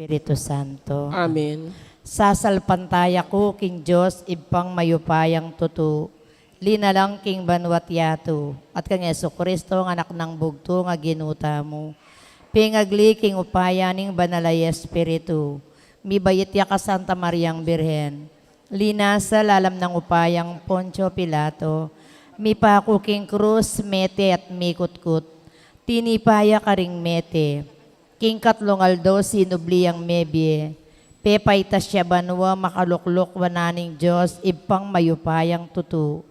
Espiritu Santo. Amen. Sasalpantaya ko, King Diyos, ibang mayupayang tutu. Linalang King Banwat Yatu, at kang Yesu Kristo, ang anak ng bugto, nga ginuta mo. Pingagli, King upayaning banalay Espiritu. Mibayit ya ka Santa Mariang Birhen. Linasa lalam ng upayang Poncio Pilato. Mipaku King Cruz, mete at mikutkut. Tinipaya ka ring mete. King Katlong Aldo, sinubli ang mebye. Pepay tasya banwa, makaluklok wananing Diyos, ibang mayupayang tutu.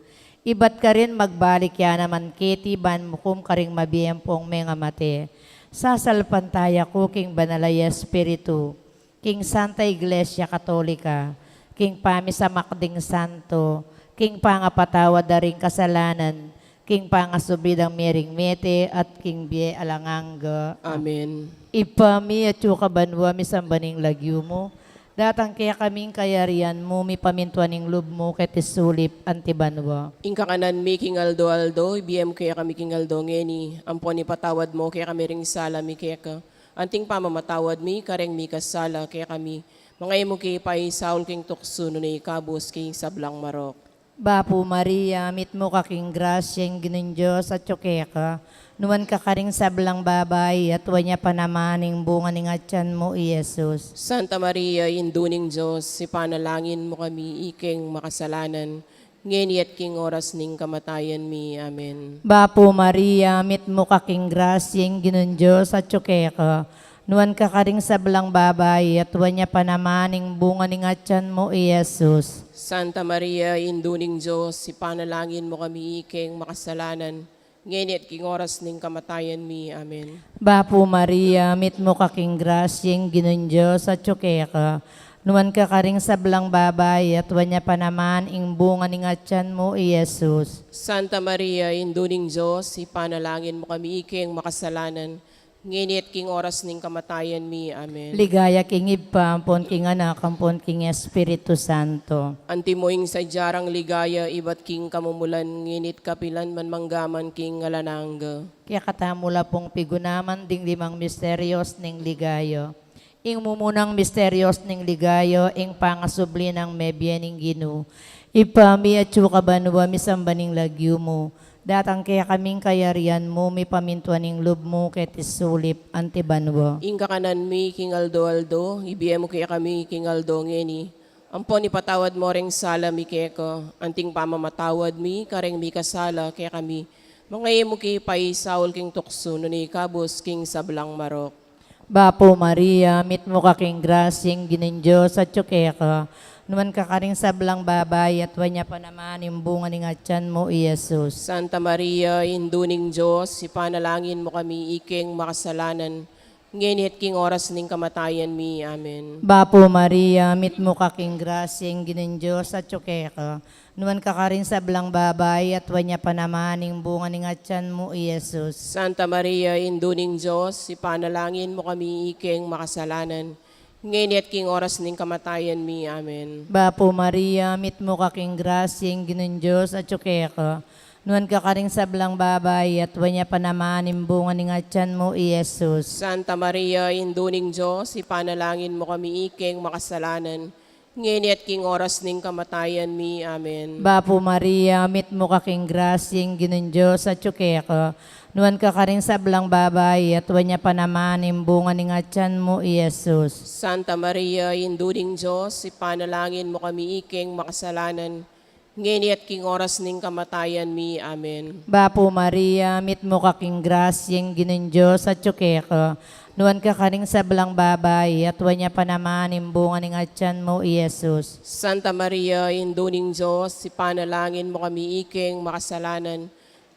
Ibat ka rin magbalik ya naman keti, ban mukum ka ring mabiyempong mga mate. Sasalpantaya ko, King Banalay Espiritu, King Santa Iglesia Katolika, King Pamisa Makding Santo, King Pangapatawad daring kasalanan, King Pangasubidang Miring Mete, at King Bie Alanganga. Amen. Ipami at yuka banwa mi sambaning lagyo mo. Datang kaya kaming kayarian mo, mi pamintuaning lub mo, ket isulip antibanwa. Ingka kanan mi King Aldo Aldo, ibiyem kaya kami King Aldo ngeni. Ampon ni patawad mo, kaya kami ring sala mi kaya ka. Anting pamamatawad mi, kareng mi kasala, kaya kami. Mga imo kay pay Saul King Tukso, no ni Kabus King Sablang Marok. Bapo Maria, mit mo kaking grasyeng ginin Diyos at yukeka. Nuwan ka karing sablang babay, at wanya panamaning bunga ning atyan mo, Iyesus. Santa Maria, induning Diyos, si panalangin mo kami, iking makasalanan. Ngeni at king oras ning kamatayan mi. Amen. Bapo Maria, mit mo kaking grasyeng ginin Diyos at yukeka. Nuwan ka karing sablang babay, at wanya panamaning bunga ning atyan mo, Iyesus. Santa Maria, induning Diyos, si panalangin mo kami, iking makasalanan. Ngayon at king oras ning kamatayan mi. Amen. Bapo Maria, mit mo kaking grasyeng ginin Diyos at yukeka. Nuwan ka karing sablang babay, at wanya pa naman ing bunga ning atyan mo, Iyesus. Santa Maria, induning Diyos, ipanalangin mo kami iking makasalanan. Ngayon at king oras ning kamatayan mi. Amen. Ligaya king ibpa, ampon king anak, ampon king Espiritu Santo. Antimoing sa jarang ligaya, ibat king kamumulan, nginit kapilan man manggaman king ngalanangga. Kaya katamula pong pigunaman ding limang misteryos ning ligayo. Ing mumunang misteryos ning ligayo, ing pangasubli ng mebye ning Ginu. Ipami at yuka banwa misambaning lagyo mo. Datang kaya kaming kayarian mo, mi pamintuaning lub mo, ket isulip antibanwa. Ingka kanan mi king Aldo Aldo, ibiyem mo kaya kami king Aldo ngeni. Ampon ipatawad mo ring sala mi keko, anting pamamatawad mi, kareng mi kasala kaya kami. Mga imo kay pay Saul king Tukso, no ni Kabus king Sablang Marok. Bapo Maria, mit mo kaking grasyeng ginin Diyos at yukeka. Numan ka karing sablang babay, at wanya pa naman yung bunga ning atyan mo, Iyesus. Santa Maria, induning Diyos, ipanalangin mo kami iking makasalanan. Ngayon at king oras ning kamatayan mi. Amen. Bapo Maria, mit mo kaking grasyeng ginin Diyos at yukeka. Numan ka karing sablang babay, at wanya pa naman yung bunga ning atyan mo, Iyesus. Santa Maria, induning Diyos, ipanalangin mo kami iking makasalanan. Ngayon at king oras ning kamatayan mi. Amen. Bapo Maria, mit mo kaking grasyeng ginin Diyos at yukeka. Nuwan ka karing sablang babay, at wanya pa naman yung bunga ning atyan mo, Iyesus. Santa Maria, induning Diyos, ipanalangin mo kami iking makasalanan. Ngayon at king oras ning kamatayan mi. Amen. Bapo Maria, mit mo kaking grasyeng ginin Diyos at yukeka. Nuwan ka karing sablang babay, at wanya pa naman yung bunga ning atyan mo, Iyesus. Santa Maria, induning Diyos, ipanalangin mo kami iking makasalanan. Ngayon at king oras ning kamatayan mi. Amen. Bapo Maria, mit mo kaking grasyeng ginin Diyos at yukeka. Nuwan ka karing sablang babay, at wanya pa naman yung bunga ning atyan mo, Iyesus. Santa Maria, induning Diyos, ipanalangin mo kami iking makasalanan.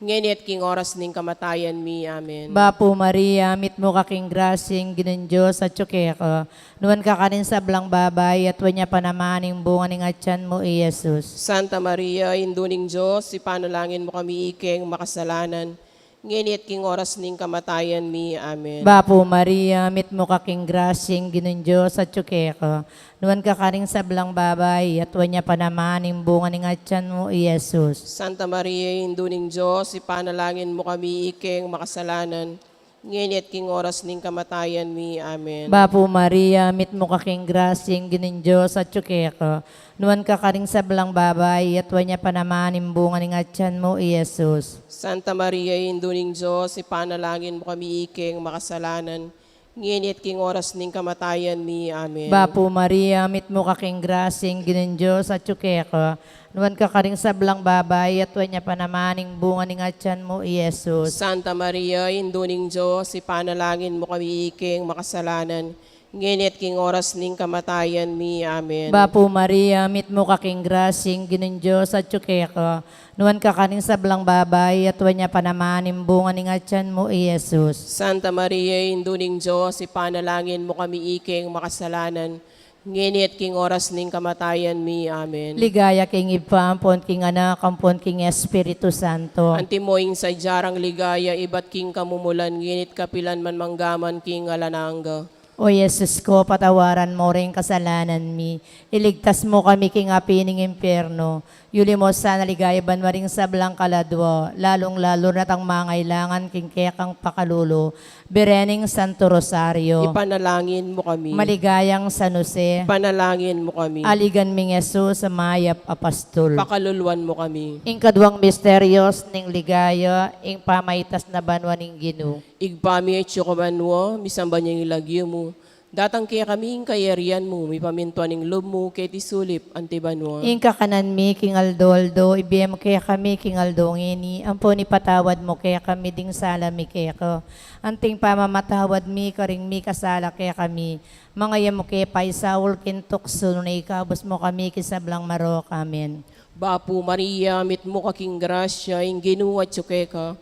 Ngayon at king oras ning kamatayan mi. Amen. Bapo Maria, mit mo kaking grasyeng ginin Diyos at yukeka. Nuwan ka karing sablang babay, at wanya pa naman yung bunga ning atyan mo, Iyesus. Santa Maria, induning Diyos, ipanalangin mo kami iking makasalanan. Ngayon at king oras ning kamatayan mi. Amen. Bapo Maria, mit mo kaking grasyeng ginin Diyos at yukeka. Nuwan ka karing sablang babay, at wanya pa naman yung bunga ning atyan mo, Iyesus. Santa Maria, induning Diyos, ipanalangin mo kami iking makasalanan. ngenit king oras ning kamatayan mi. Amen. Bapo Maria, mit mo kaking grasyeng ginin Diyos at tsukeka. Nuan ka karing sablang babay, at wanya panamanim bunga ning atyan mo, Iyesus. Santa Maria, Indo ning Diyos, ipanalangin mo kami iking makasalanan, ngenit king oras ning kamatayan mi. Amen. Bapo Maria, mit mo kaking grasyeng ginin Diyos at tsukeka. Nuan ka karing sablang babay, at wanya panamaning bunga ning atyan mo, Iyesus. Santa Maria, Indo ning Diyos, ipanalangin mo kami iking makasalanan, ngenit king oras ning kamatayan mi. Amen. Bapo Maria, mit mo kaking grasyeng ginin Diyos at tsukeka. Nuan ka kaning sablang babay, at wanya panamanim bunga ning atyan mo, Iyesus. Santa Maria, Indo ning Diyos, ipanalangin mo kami iking makasalanan, ngenit king oras ning kamatayan mi. Amen. Ligaya king ipampon king anak, ampon king Espiritu Santo. Antimoing sa jarang ligaya, ibat king kamumulan, ngenit kapilan man manggaman king alananga. O Yesus ko, patawaran mo rin kasalanan mi. Iligtas mo kami king apining impyerno. Yuli mo sana ligaya banwaring sablang kaladwa, lalong-lalo na tang mangailangan king kekang pakalulo. Berening Santo Rosario. Ipanalangin mo kami. Maligayang San Jose. Ipanalangin mo kami. Aligan ming Yesus sa mayap apostol. Pakaluluan mo kami. Ing kadwang misteryos ning ligaya, ing pamaitas na banwa ning Ginoo. Igpami at syukumanwo, misamba niyang ilagyo mo. Datang kaya kami ing kayarian mo, may pamintuan ning lob mo, kaya tisulip, antibanwa. Ing kakanan mi, king Aldoldo, ibiyem kaya kami, king Aldo ngini, ampo ni patawad mo kaya kami ding sala mi kaya ko. Anting pamamatawad mi, karing mi kasala kaya kami. Mga yamo kaya paisawol kintukso, na ikabos mo kami kisablang marok. Amen. Bapo Maria, mit mo kaking grasya, ing ginuwat ka.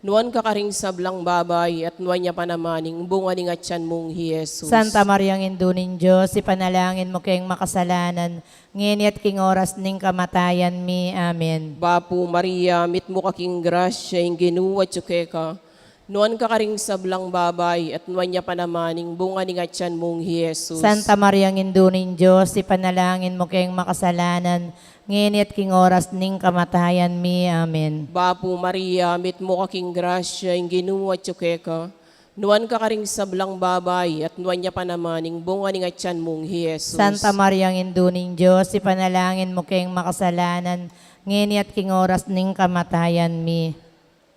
Nuan ka karing sablang babay, at nuan niya panamaning bunga ning atyan mong Jesus. Santa Mariang Indunin Diyos, ipanalangin mo kayong makasalanan, ngini at king oras ning kamatayan mi. Amen. Bapo Maria, mit mo kaking grasya, ing ginuwat ka. Nuan ka karing sablang babay, at nuan niya panamaning bunga ning atyan mong Jesus. Santa Mariang Indunin Diyos, ipanalangin mo kayong makasalanan, ngini at king oras ning kamatayan mi. Amen. Bapo Maria, mit mo kaking grasya, ing ginuwat ka. Nuan ka karing sablang babay, at nuan niya panamaning bunga ning atyan mong Jesus. Santa Mariang Indunin Diyos, ipanalangin mo kayong makasalanan, ngini at king oras ning kamatayan mi.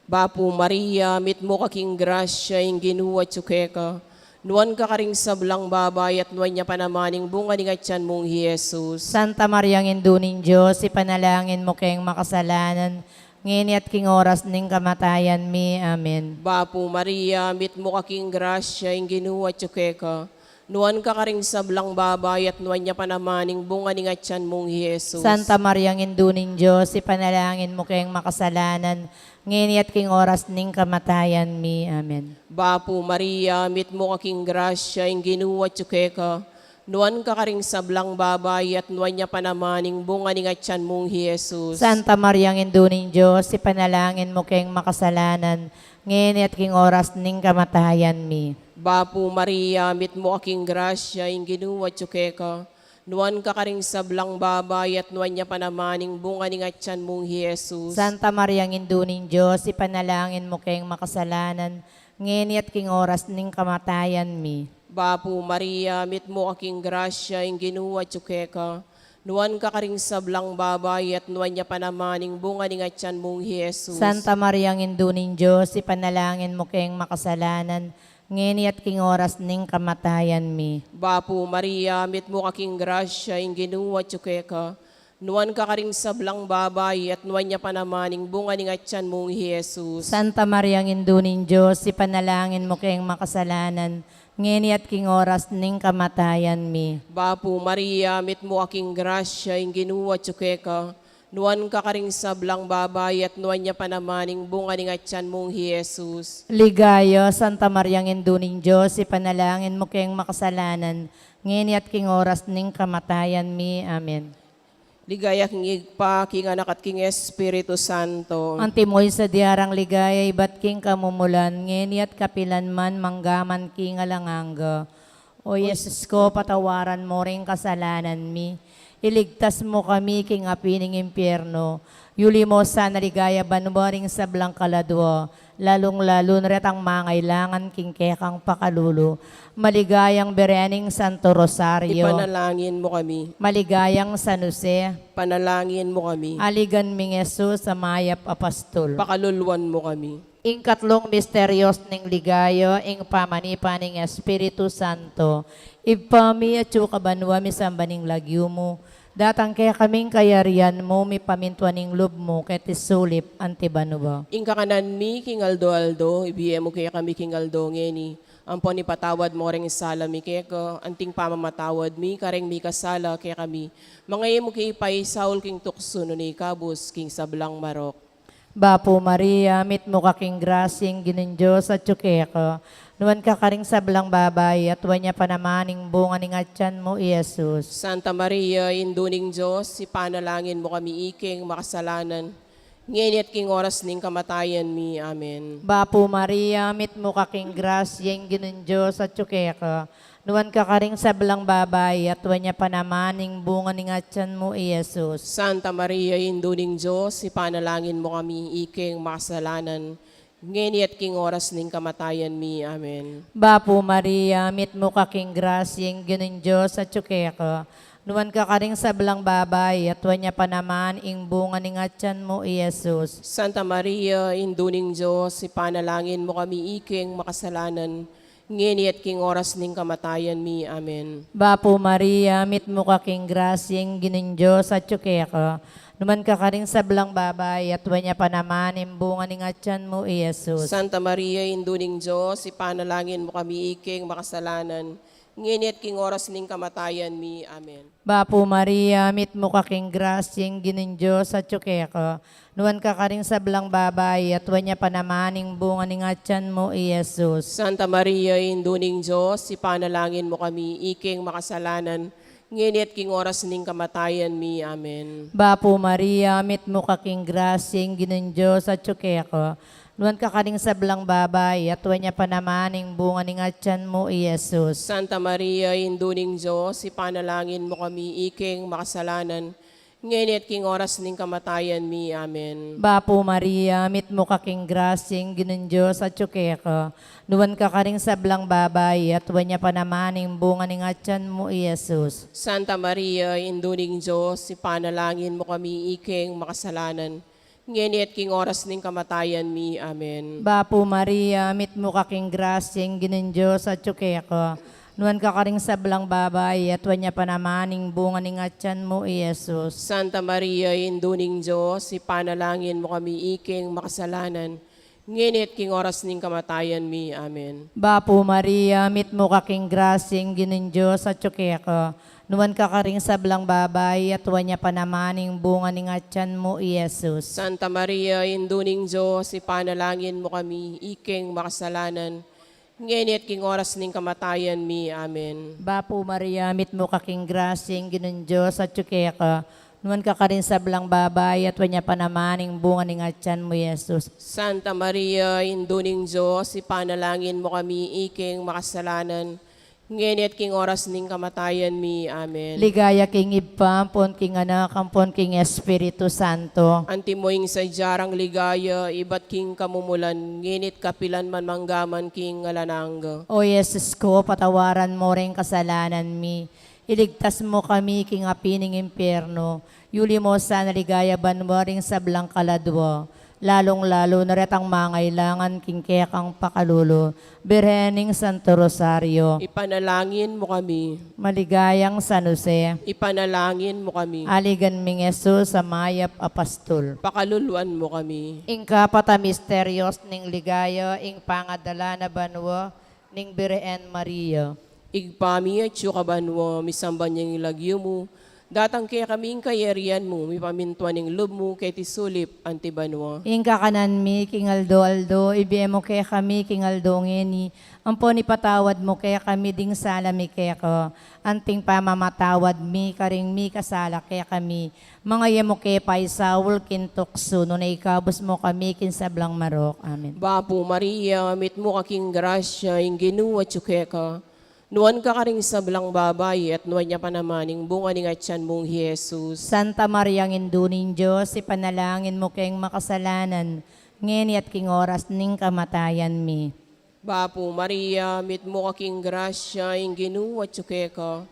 Bapo Maria, mit mo kaking grasya, ing ginuwat ka. Nuan ka karing sablang babay, at nuan niya panamaning bunga ning atyan mong Jesus. Santa Mariang Indunin Diyos, ipanalangin mo kayong makasalanan, ngini at king oras ning kamatayan mi. Amen. Bapo Maria, mit mo kaking grasya, ing ginuwat ka. Nuan ka karing sablang babay, at nuan niya panamaning bunga ning atyan mong Jesus. Santa Mariang Indunin Diyos, ipanalangin mo kayong makasalanan, ngini at king oras ning kamatayan mi. Amen. Bapo Maria, mit mo kaking grasya, ing ginuwat ka. Nuan ka karing sablang babay, at nuan niya panamaning bunga ning atyan mong Jesus. Santa Mariang Indunin Diyos, ipanalangin mo kayong makasalanan, ngini at king oras ning kamatayan mi. Bapo Maria, mit mo kaking grasya, ing ginuwat ka. Nuan ka karing sablang babay, at nuan niya panamaning bunga ning atyan mong Jesus. Santa Mariang Indunin Diyos, ipanalangin mo kayong makasalanan, ngini at king oras ning kamatayan mi. Bapo Maria, mit mo kaking grasya, ing ginuwat ka. Nuan ka karing sablang babay, at nuan niya panamaning bunga ning atyan mong Jesus. Santa Mariang Indunin Diyos, ipanalangin mo kayong makasalanan, ngini at king oras ning kamatayan mi. Bapo Maria, mit mo kaking grasya, ing ginuwat ka. Nuan ka karing sablang babay, at nuan niya panamaning bunga ning atyan mong Jesus. Santa Mariang Indunin Diyos, ipanalangin mo kayong makasalanan, ngini at king oras ning kamatayan mi. Bapo Maria, mit mo kaking grasya, ing ginuwat ka. Nuan ka karing sablang babay, at nuan niya panamaning bunga ning atyan mong Jesus. Ligaya, Santa Mariang Indunin Diyos, ipanalangin mo kayong makasalanan, ngini at king oras ning kamatayan mi. Amen. Ligaya king igpa, king anak at king Espiritu Santo. Antimoy sa diarang ligaya, ibat king kamumulan, ngini at kapilan man manggaman king alanganga. O Yesus ko, patawaran mo rin kasalanan mi. Iligtas mo kami king apining impyerno. Yuli mo sa naligaya banwaring sa Blancaladwo, lalong-lalo na ret ang mangailangan kingkekang pakalulo. Maligayang Berening Santo Rosario, Ipanalangin mo kami. maligayang San Jose, Panalangin mo kami. aligan ming Jesus sa mayap apostol. Pakaluluan mo kami. Ing katlong misteryos ning ligayo, ing pamanipan ning Espiritu Santo, ipami at kabanwa mi sambaning lagyo mo, datang kaya kaming kayarian mo, mi pamintuan ning loob mo, ket isulip antibanwa. Ing kakanan mi, King Aldo, ibiye mo kaya kami, King Aldo, ngeni. Ampon ipatawad mo ring sala mi kaya ko, anting pamamatawad mi, kareng mi kasala kaya kami. Mga mo kay ipay Saul, King Tukso, no ni Kabus, King Sablang Marok. Bapo Maria, mit mo kaking grasing ginin Diyos at tsukeko, nuwan ka karing sablang babay, at wanya pa namaning bunga ning atyan mo, Jesus. Santa Maria, induning Diyos, ipanalangin mo kami iking makasalanan. Ngayon at king oras ning kamatayan mi. Amen. Bapo Maria, mit mo kaking grasyeng ginin Diyos at tsukeko, nuwan ka karing sablang babay, at wanya pa namaning bunga ning atyan mo, Jesus. Santa Maria, induning Diyos, ipanalangin mo kami iking makasalanan. Ngayon at king oras ning kamatayan mi. Amen. Bapo Maria, mit mo kaking grasyeng ginin Diyos at tsukeko, nuwan ka karing sablang babay, at wanya pa naman ing bunga ning atyan mo, Jesus. Santa Maria, induning Diyos, ipanalangin mo kami iking makasalanan. Ngayon at king oras ning kamatayan mi. Amen. Bapo Maria, mit mo kaking grasyeng ginin Diyos at tsukeko, numan ka karing sablang babay, at wanya pa naman ing bunga ning atyan mo, Jesus. Santa Maria, induning Diyos, ipanalangin mo kami iking makasalanan. Ngayon at king oras ning kamatayan mi. Amen. Bapo Maria, mit mo kaking grasyeng ginin Diyos at tsukeko, nuwan ka karing sablang babay, at wanya pa naman ing bunga ning atyan mo, Jesus. Santa Maria, induning Diyos, ipanalangin mo kami iking makasalanan. Ngayon at king oras ning kamatayan mi. Amen. Bapo Maria, mit mo kaking grasyeng ginin Diyos at tsukeko, nuwan ka karing sablang babay, at wanya pa naman ing bunga ning atyan mo, Jesus. Santa Maria, induning Diyos, ipanalangin mo kami iking makasalanan. Ngayon at king oras ning kamatayan mi. Amen. Bapo Maria, mit mo kaking grasyeng ginin Diyos at tsukeko, nuwan ka karing sablang babay, at wanya pa naman ing bunga ning atyan mo, Jesus. Santa Maria, induning Diyos, ipanalangin mo kami iking makasalanan. Ngayon at king oras ning kamatayan mi. Amen. Bapo Maria, mit mo kaking grasyeng ginin Diyos at tsukeko, nuwan ka karing sablang babay, at wanya pa naman ing bunga ning atyan mo, Jesus. Santa Maria, induning Diyos, ipanalangin mo kami iking makasalanan. Ngayon at king oras ning kamatayan mi. Amen. Bapo Maria, mit mo kaking grasyeng ginin Diyos at tsukeko, nuwan ka karing sablang babay, at wanya pa naman ing bunga ning atyan mo, Jesus. Santa Maria, induning Diyos, ipanalangin mo kami iking makasalanan. Ngayon at king oras ning kamatayan mi. Amen. Bapo Maria, mit mo kaking grasyeng ginin Diyos at tsukeko, nuwan ka karing sablang babay, at wanya pa naman ing bunga ning atyan mo, Jesus. Santa Maria, induning Diyos, ipanalangin mo kami iking makasalanan. Ngayon at king oras ning kamatayan mi. Amen. Ligaya king Ibpam, pon king anak, ampon king Espiritu Santo. Antimoing sa jarang ligaya, iba't king kamumulan, nginit kapilan man manggaman king alanangga. O Jesus ko, patawaran mo rin kasalanan mi. Iligtas mo kami king apining impyerno. Yuli mo sa naligaya banwa ring sa Blancaladwo. Lalong-lalo na ret ang mangailangan king kekang pakalulo. Birhening Santo Rosario. Ipanalangin mo kami. Maligayang San Jose. Ipanalangin mo kami. Aligan ming Jesus sa mayap apostol. Pakaluluan mo kami. Ing kapata misteryos ning ligayo, ing pangadala na banwa, ning Birhen Maria. Igpami at yukabanwo, misamban niyang ilagyo mo. Datang kaya kaming kayarian mo, may pamintuan ng loob mo, kay tisulip, antibanwa. Ing kakanan mi, king Aldo, ibigay mo kaya kami, king Aldo ngeni. Ampon ipatawad mo kaya kami ding sala mi kaya ko. Anting pamamatawad mi, karing mi kasala kaya kami. Mga yemo kaya pay Saul, kintukso, no na ikabos mo kami, kinsablang marok. Amen. Bapo Maria, mit mo kaking grasya, ing ginuwa tsukeka. Nuan ka karing sablang babay at nuan niya panamaning bunga ni nga tiyan mong Jesus. Santa Maria Induning Diyos, ipanalangin mo kayong makasalanan, ngeni at king oras ning kamatayan mi. Bapo Maria, mit mo kaking grasya, ing ginuwa tsuke ka.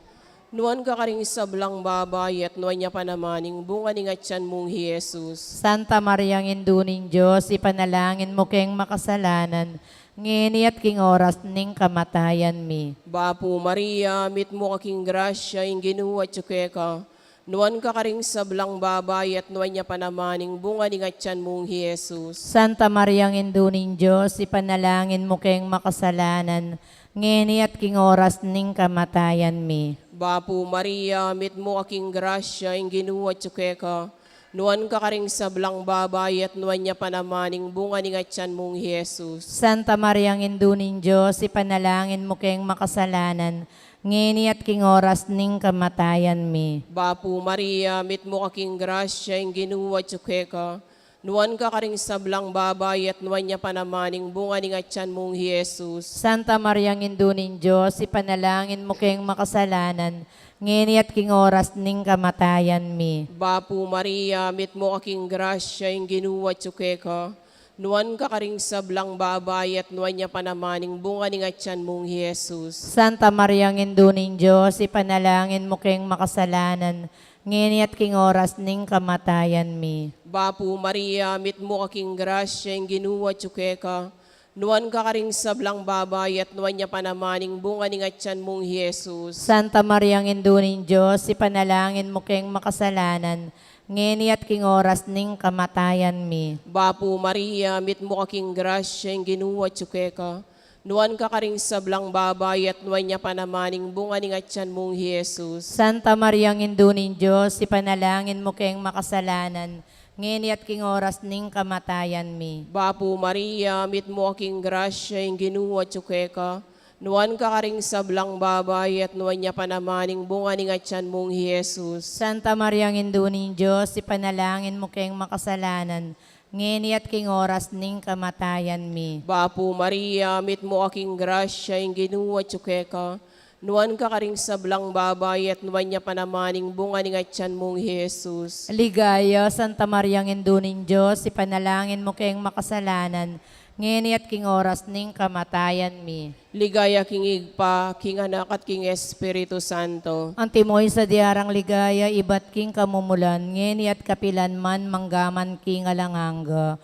Nuan ka karing sablang babay at nuan niya panamaning bunga ni nga tiyan mong Jesus. Santa Maria Induning Diyos, ipanalangin mo kayong makasalanan, ngeni at king oras ning kamatayan mi. Bapo Maria, mit mo kaking grasya, ing ginuwa tsuke ka. Nuan ka karing sablang babay at nuan niya panamaning bunga ni nga tiyan mong Jesus. Santa Maria Induning Diyos, ipanalangin mo kayong makasalanan, ngeni at king oras ning kamatayan mi. Bapo Maria, mit mo kaking grasya, ing ginuwa tsuke ka. Nuan ka karing sablang babay at nuan niya panamaning bunga ni nga tiyan mong Jesus. Santa Maria Induning Diyos, ipanalangin mo kayong makasalanan, ngeni at king oras ning kamatayan mi. Bapo Maria, mit mo kaking grasya, ing ginuwa tsuke ka. Nuan ka karing sablang babay at nuan niya panamaning bunga ni nga tiyan mong Jesus. Santa Maria Induning Diyos, ipanalangin mo kayong makasalanan, ngeni at king oras ning kamatayan mi. Bapo Maria, mit mo kaking grasya, ing ginuwa tsuke ka. Nuan ka karing sablang babay at nuan niya panamaning bunga ni nga tiyan mong Jesus. Santa Maria Induning Diyos, ipanalangin mo kayong makasalanan, ngeni at king oras ning kamatayan mi. Bapo Maria, mit mo kaking grasya, ing ginuwa tsuke ka. Nuan ka karing sablang babay at nuan niya panamaning bunga ni nga tiyan mong Jesus. Santa Maria Induning Diyos, ipanalangin mo kayong makasalanan, ngeni at king oras ning kamatayan mi. Bapo Maria, mit mo kaking grasya, ing ginuwa tsuke ka. Nuan ka karing sablang babay at nuan niya panamaning bunga ni nga tiyan mong Jesus. Santa Maria Induning Diyos, ipanalangin mo kayong makasalanan, ngeni at king oras ning kamatayan mi. Bapo Maria, mit mo kaking grasya, ing ginuwa tsuke ka. Nuan ka karing sablang babay at nuan niya panamaning bunga ni nga tiyan mong Jesus. Santa Maria Induning Diyos, ipanalangin mo kayong makasalanan, ngeni at king oras ning kamatayan mi. Bapo Maria, mit mo kaking grasya, ing ginuwa tsuke ka. Nuan ka karing sablang babay at nuan niya panamaning bunga ni nga tiyan mong Jesus. Ligaya, Santa Maria Induning Diyos, ipanalangin mo kayong makasalanan, ngeni at king oras ning kamatayan mi. Ligaya king igpa, king anak at king Espiritu Santo. Ang timoy sa diarang ligaya, ibat king kamumulan, ngeni at kapilan man manggaman king alanganga.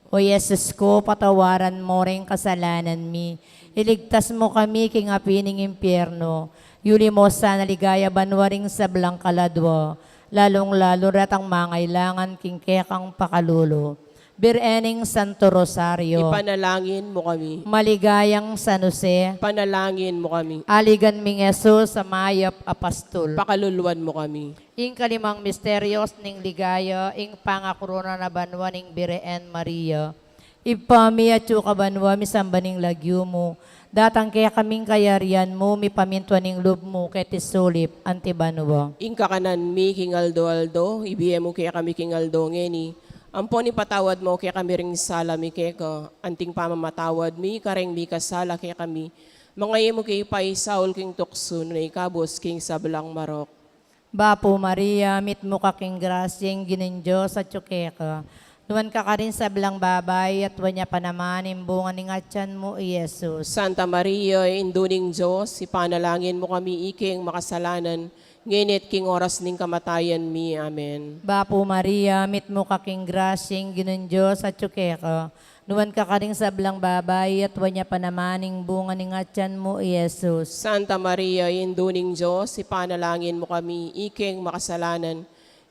O Yesus ko, patawaran mo rin kasalanan mi. Iligtas mo kami king apining impyerno. Yuli mo sana ligaya banwaring sa kaladwa. Lalong-lalo ratang mangailangan king kekang pakalulo. Birening Santo Rosario. Ipanalangin mo kami. Maligayang San Jose. Panalangin mo kami. Aligan ming Jesus sa mayap apastol. Pakaluluan mo kami. Ing kalimang misteryos ning ligaya, ing pangakurona na banwa ning Bireen Maria. Ipami at kabanwa mi sambaning lagyo mo. Datang kaya kaming kayarian mo, mi pamintuan ning loob mo kay tisulip antibanwa. Ing kakanan mi king aldo-aldo, ibiyem mo kaya kami king aldo ngeni. Ampon ipatawad mo kaya kami ring sala mi kaya anting pamamatawad mi, kareng mi kasala kaya kami. Mga mo kay paisaul king tukso na ikabos king sablang marok. Bapo Maria, mit mo kaking grasyeng ginin Diyos at tsukeka. Nuwan ka rin sa blang babay at wanya panaman imbungan ng atyan mo, Jesus. Santa Maria, induning Diyos, ipanalangin mo kami iking makasalanan, nginit king oras ning kamatayan mi. Amen. Bapo Maria, mit mo kaking grasyeng ginin Diyos at tsukeka. Nuwan ka rin sa blang babay at wanya panaman imbungan ng atyan mo, Jesus. Santa Maria, induning Diyos, ipanalangin mo kami iking makasalanan,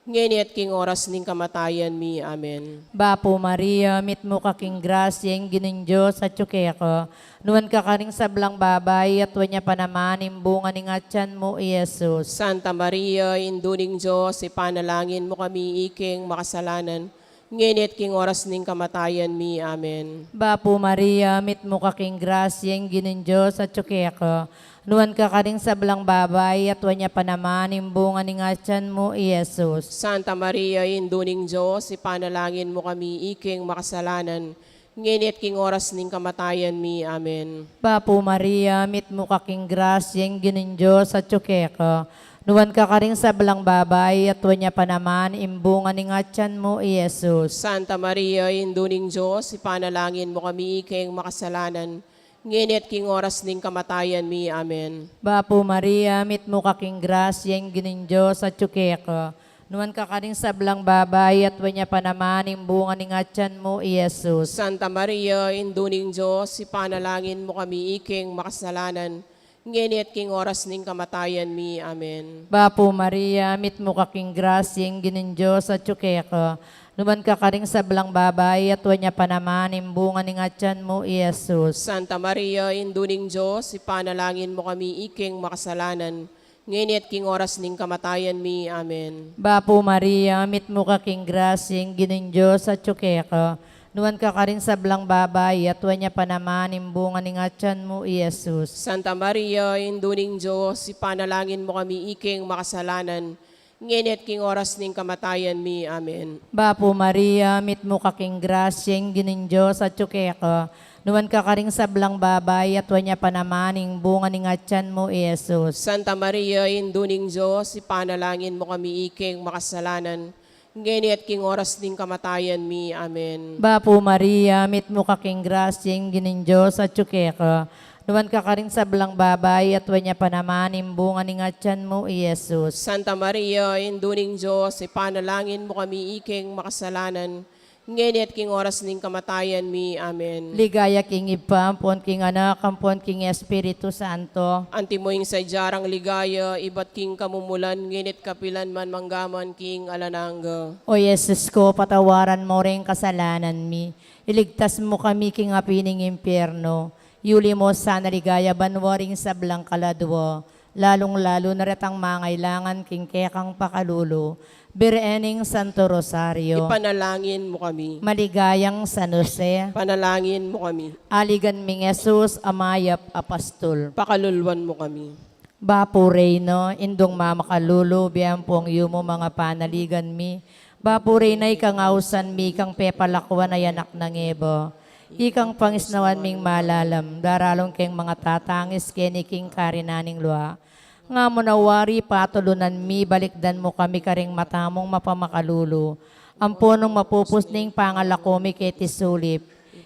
nginit king oras ning kamatayan mi. Amen. Bapo Maria, mit mo kaking grasyeng ginin Diyos at tsukeka. Nuwan ka rin sa blang babay at wanya panaman imbungan ng atyan mo, Jesus. Santa Maria, induning Diyos, ipanalangin mo kami iking makasalanan, nginit king oras ning kamatayan mi. Amen. Bapo Maria, mit mo kaking grasyeng ginin Diyos at tsukeka. Nuwan ka rin sa blang babay at wanya panaman imbungan ng atyan mo, Jesus. Santa Maria, induning Diyos, ipanalangin mo kami iking makasalanan, ngenit king oras ning kamatayan mi. Amen. Bapo Maria, mit mo kaking grasyeng ginin Diyos at tsukeka. Nuwan ka ka rin sa belang babay at wanya pa naman imbungan ni ngatyan mo, Jesus. Santa Maria, induning Diyos, ipanalangin mo kami ikeng makasalanan, ngenit king oras ning kamatayan mi. Amen. Bapo Maria, mit mo kaking grasyeng ginin Diyos at tsukeka. Nuwan ka ka rin sa belang babay at wanya pa naman imbungan ni ngatyan mo, Jesus. Santa Maria, induning Diyos, ipanalangin mo kami ikeng makasalanan, ngenit king oras ning kamatayan mi. Amen. Bapo Maria, mit mo kaking grasyeng ginin Diyos at tsukeka. Numan ka ka rin sa belang babay at wanya pa naman imbungan ni ngatyan mo, Jesus. Santa Maria, induning Diyos, ipanalangin mo kami ikeng makasalanan, ngenit king oras ning kamatayan mi. Amen. Bapo Maria, mit mo kaking grasyeng ginin Diyos at tsukeka. Nuwan ka ka rin sa belang babay at wanya pa naman imbungan ni ngatyan mo, Jesus. Santa Maria, induning Diyos, ipanalangin mo kami ikeng makasalanan, ngenit king oras ning kamatayan mi. Amen. Bapo Maria, mit mo kaking grasyeng ginin Diyos at tsukeka. Nuwan ka ka rin sa belang babay at wanya pa naman imbungan ni ngatyan mo, Jesus. Santa Maria, induning Diyos, ipanalangin mo kami ikeng makasalanan, ngenit king oras ning kamatayan mi. Amen. Bapo Maria, mit mo kaking grasyeng ginin Diyos at tsukeka. Nuwan ka ka rin sa belang babay at wanya pa naman imbungan ni ngatyan mo, Jesus. Santa Maria, induning Diyos, ipanalangin mo kami ikeng makasalanan, ngenit king oras ning kamatayan mi. Amen. Ligaya king ipampon, king anak, ampon king Espiritu Santo. Antimoing sa jarang ligaya, iba't king kamumulan, ngenit kapilan man manggaman king alanangga. O Jesus ko, patawaran mo rin kasalanan mi. Iligtas mo kami king apining impyerno. Yuli mo sana ligaya banwaring sa belang kaladwo. Lalong-lalo na retang mangailangan king kekang pakalulo. Bireening Santo Rosario. Ipanalangin mo kami. Maligayang San Jose. Panalangin mo kami. Aligan ming Jesus, amayap apostol. Pakalulwan mo kami. Bapo Reyno, indong mamakalulo, biyampong yumo mga panaligan mi. Bapo Reyna, ikang ausan mi, ikang pepalakwan ay anak ng ebo. Ikang pangisnawan ming malalam, daralong keng mga tatangis keniking karinaning luha. Nga mo nawari patulunan mi, balikdan mo kami karing matamong mapamakalulo. Ampunong mapupusning pangalakomi ketisulip.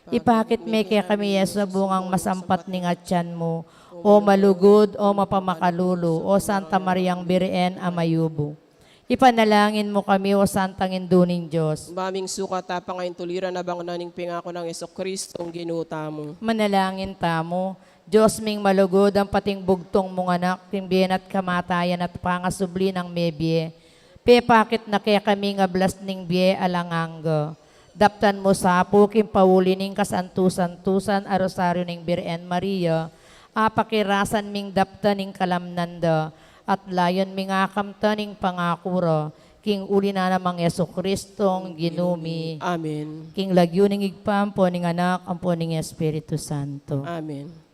Ipakit me kaya kami Yesu bungang masampat ning atyan mo, o malugod o mapamakalulo, o Santa Mariang Bireen Amayubo. Ipanalangin mo kami, o Santang Induning Diyos. Maming sukat tapang ngayon tuliran na bang naning pingako ng Jesucristo ang ginuta mo. Manalangin tamo, Diyos ming malugod ang pating bugtong mong anak, timbiyan at kamatayan at pangasubli ng mebye. Pepakit na kaya kami nga blas ning biye alanganga. Daptan mo sa apo kim pauli ning kasantusan-tusan a rosaryo ning Birhen Maria. Apakirasan ming daptan ning kalamnanda at layon ming akamta ning pangakura. King uli na namang Jesucristong ginumi. Amen. King lagyo ning igpampo ning anak ampo ning Espiritu Santo. Amen.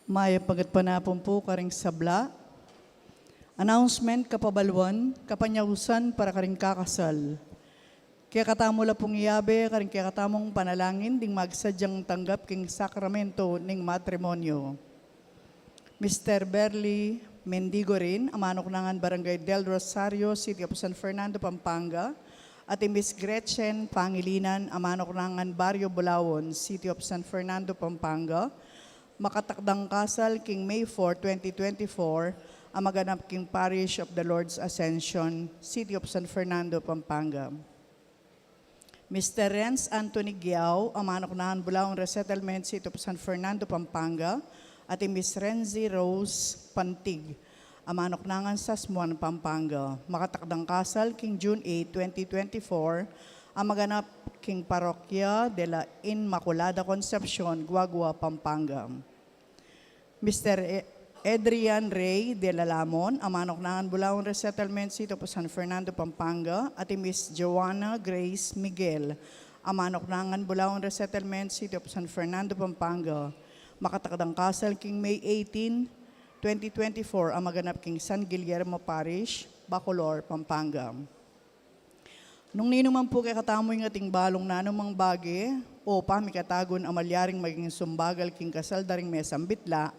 Maya pagat panapon po karing sabla. Announcement kapabalwan, kapanyausan para karing kakasal. Kaya katamo la pong iyabe, karing kaya katamong panalangin, ding magsadyang tanggap king sakramento ning matrimonyo. Mr. Berly Mendigo rin, amanok nangan Barangay Del Rosario, City of San Fernando, Pampanga, at Miss Gretchen Pangilinan, amanok nangan Barrio Bulawon, City of San Fernando, Pampanga, makatakdang kasal king May 4, 2024, ang maganap king Parish of the Lord's Ascension, City of San Fernando, Pampanga. Mr. Renz Anthony Giao, amanok nangan Bulawon Resettlement, City of San Fernando, Pampanga, at Miss Renzi Rose Pantig, amanok nangan Sasmuan, Pampanga, makatakdang kasal king June 8, 2024, ang maganap king Parokya de la Inmaculada Concepcion, Guagua, Pampanga. Mr. Adrian Ray de la Lamon, amanok nangan Bulawon Resettlement, City of San Fernando, Pampanga, at Miss Joanna Grace Miguel, amanok nangan Bulawon Resettlement, City of San Fernando, Pampanga, makatakdang kasal king May 18, 2024, ang maganap king San Guillermo Parish, Bacolor, Pampanga. Nung ninuman po kay katamoy ng ating balong nanumang bagi, o pamikatagon amalyaring maging sumbagal king kasal daring mesambitla,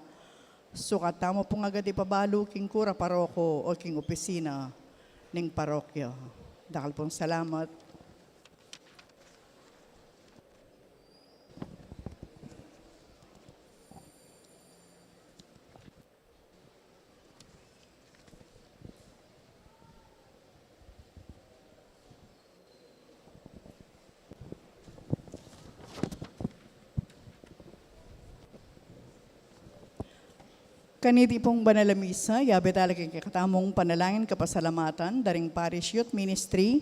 so katamo po nga gadi pabalo king kura paroko o king opisina ning parokya. Dakal pong salamat. Kaniti pong banal na misa, yabe talaga katamong panalangin kapasalamatan, daring Parish Youth Ministry,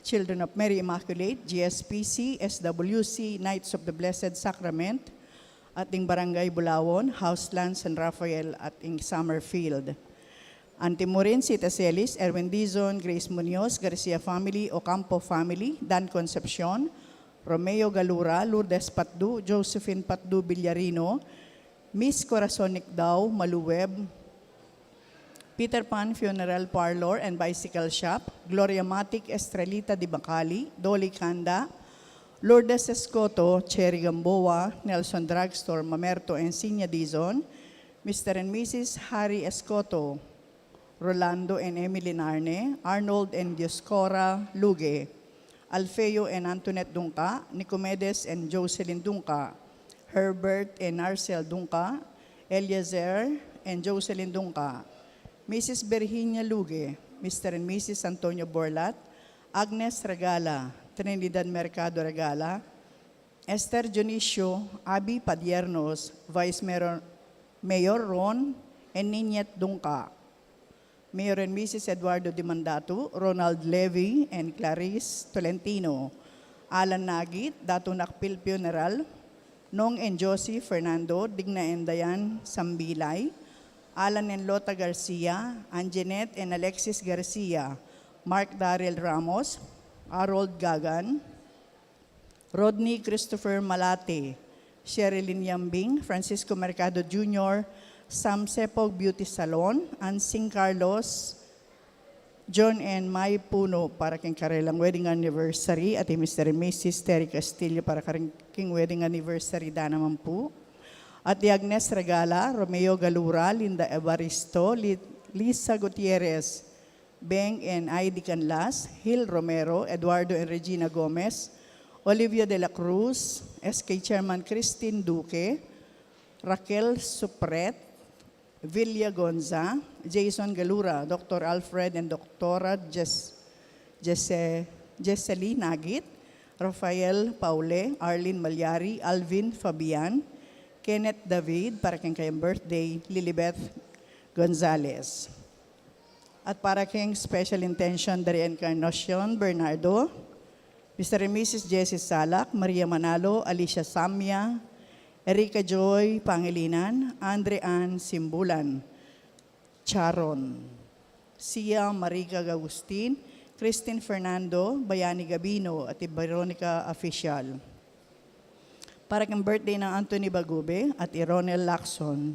Children of Mary Immaculate, GSPC, SWC, Knights of the Blessed Sacrament, ating Barangay Bulawon, Houseland San Rafael, ating Summerfield. Antimorin, Sita Celis, Erwin Dizon, Grace Munoz, Garcia Family, Ocampo Family, Dan Concepcion, Romeo Galura, Lourdes Patdu, Josephine Patdu Villarino, Miss Corazon Nicdao, Maluweb, Peter Pan Funeral Parlor and Bicycle Shop, Gloria Matic Estrelita Di Bacali, Dolly Kanda, Lourdes Escoto, Cherry Gamboa, Nelson Drugstore, Mamerto Encinia Dizon, Mr. and Mrs. Harry Escoto, Rolando and Emily Narne, Arnold and Dioscora Luge, Alfeo and Antoinette Dunca, Nicomedes and Jocelyn Dunca, Herbert and Arcel Dunca, Eliezer and Jocelyn Dunca, Mrs. Virginia Luge, Mr. and Mrs. Antonio Borlat, Agnes Regala, Trinidad Mercado Regala, Esther Dionisio, Abby Padiernos, Vice Mayor Ron, and Ninyet Dunca, Mayor and Mrs. Eduardo Dimandatu, Ronald Levy, and Clarice Tolentino, Alan Nagit, Dato Nakpil Funeral, Nong and Josie Fernando, Digna and Dayan Sambilay, Alan and Lota Garcia, Anjanette and Alexis Garcia, Mark Darrell Ramos, Harold Gagan, Rodney Christopher Malate, Sherilyn Yambing, Francisco Mercado Jr., Sam Sepog Beauty Salon, Ansing Carlos, John and Mai Puno para king karelang wedding anniversary at Mr. and Mrs. Terry Castillo para king wedding anniversary da naman po. At Agnes Regala, Romeo Galura, Linda Evaristo, Lisa Gutierrez, Beng and Heidi Canlas, Hil Romero, Eduardo and Regina Gomez, Olivia de la Cruz, SK Chairman Christine Duque, Raquel Supret, Villa Gonza, Jason Galura, Dr. Alfred and Dr. Jesselie Nagit, Rafael Paule, Arlene Malyari, Alvin Fabian, Kenneth David, para kayong birthday, Lilibeth Gonzalez. At para kayong special intention dari Encarnacion Bernardo, Mr. and Mrs. Jessie Salak, Maria Manalo, Alicia Samia, Erika Joy Pangilinan, Andre Ann Simbulan, Charon, Sia Marica Agustin, Christine Fernando, Bayani Gabino, at Veronica Official. Para kang birthday ng Anthony Bagube at Ronel Lacson.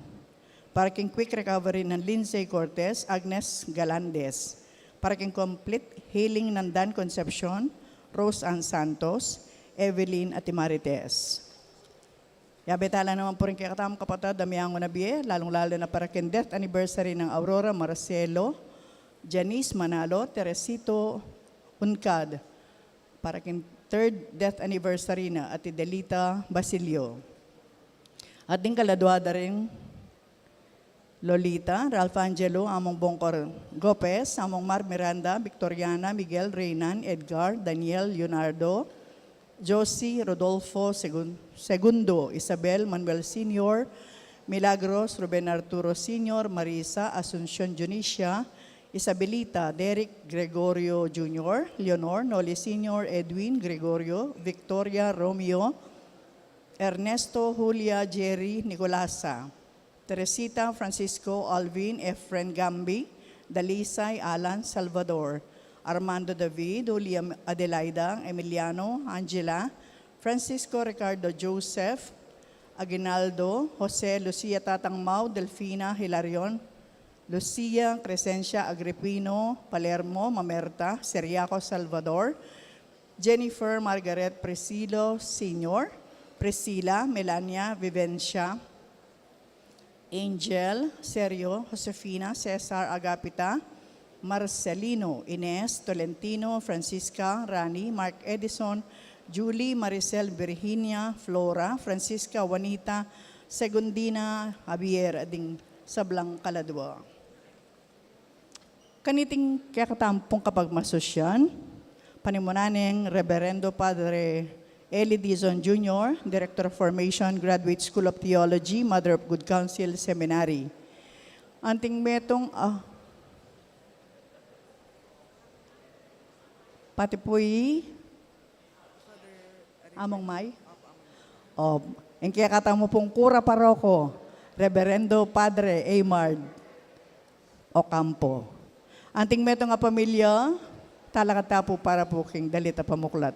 Para kang quick recovery ng Lindsay Cortez, Agnes Galandes. Para kang complete healing ng Dan Concepcion, Rose Ann Santos, Evelyn Atimarites. Yabetala naman po rin kay katamang kapatid, Damiango Nabie, lalong-lalo na para kin death anniversary ng Aurora Marcelo, Janice Manalo, Teresito Uncad, para kin third death anniversary na at Delita Basilio. At din kaladwada rin Lolita, Ralph Angelo, Among Bongkor Gopez, Among Mar Miranda, Victoriana, Miguel, Reynan, Edgar, Daniel, Leonardo, Josie, Rodolfo, Segundo, Isabel, Manuel Sr., Milagros, Ruben Arturo Sr., Marisa, Asuncion Junicia, Isabelita, Derek Gregorio Jr., Leonor, Noli Sr., Edwin, Gregorio, Victoria, Romeo, Ernesto, Julia, Jerry, Nicolasa, Teresita, Francisco, Alvin, Efren Gambi, Dalisay, Alan, Salvador, Armando David, Julia Adelaida, Emiliano, Angela, Francisco Ricardo Joseph, Aguinaldo, Jose, Lucia Tatang Mau, Delfina, Hilarion, Lucia, Crescencia, Agripino, Palermo, Mamerta, Seriaco, Salvador, Jennifer, Margaret, Priscilo, Sr., Priscila, Melania, Vivencia, Angel, Sergio, Josefina, Cesar, Agapita, Marcelino, Ines, Tolentino, Francisca, Rani, Mark Edison, Julie, Maricel, Virginia, Flora, Francisca, Juanita, Segundina, Javier, ading sablang kaladwa. Kaniting kakatampong kapag masosyan, panimunaning Reverendo Padre Eli Dizon Jr., Director of Formation, Graduate School of Theology, Mother of Good Counsel Seminary. Anting metong, pati po'y, Among May? Ang kaya mo pong Kura Paroko, Reverendo Padre Aymard Ocampo. Anting metong nga pamilya, talakata po para po king dalita pamuklat.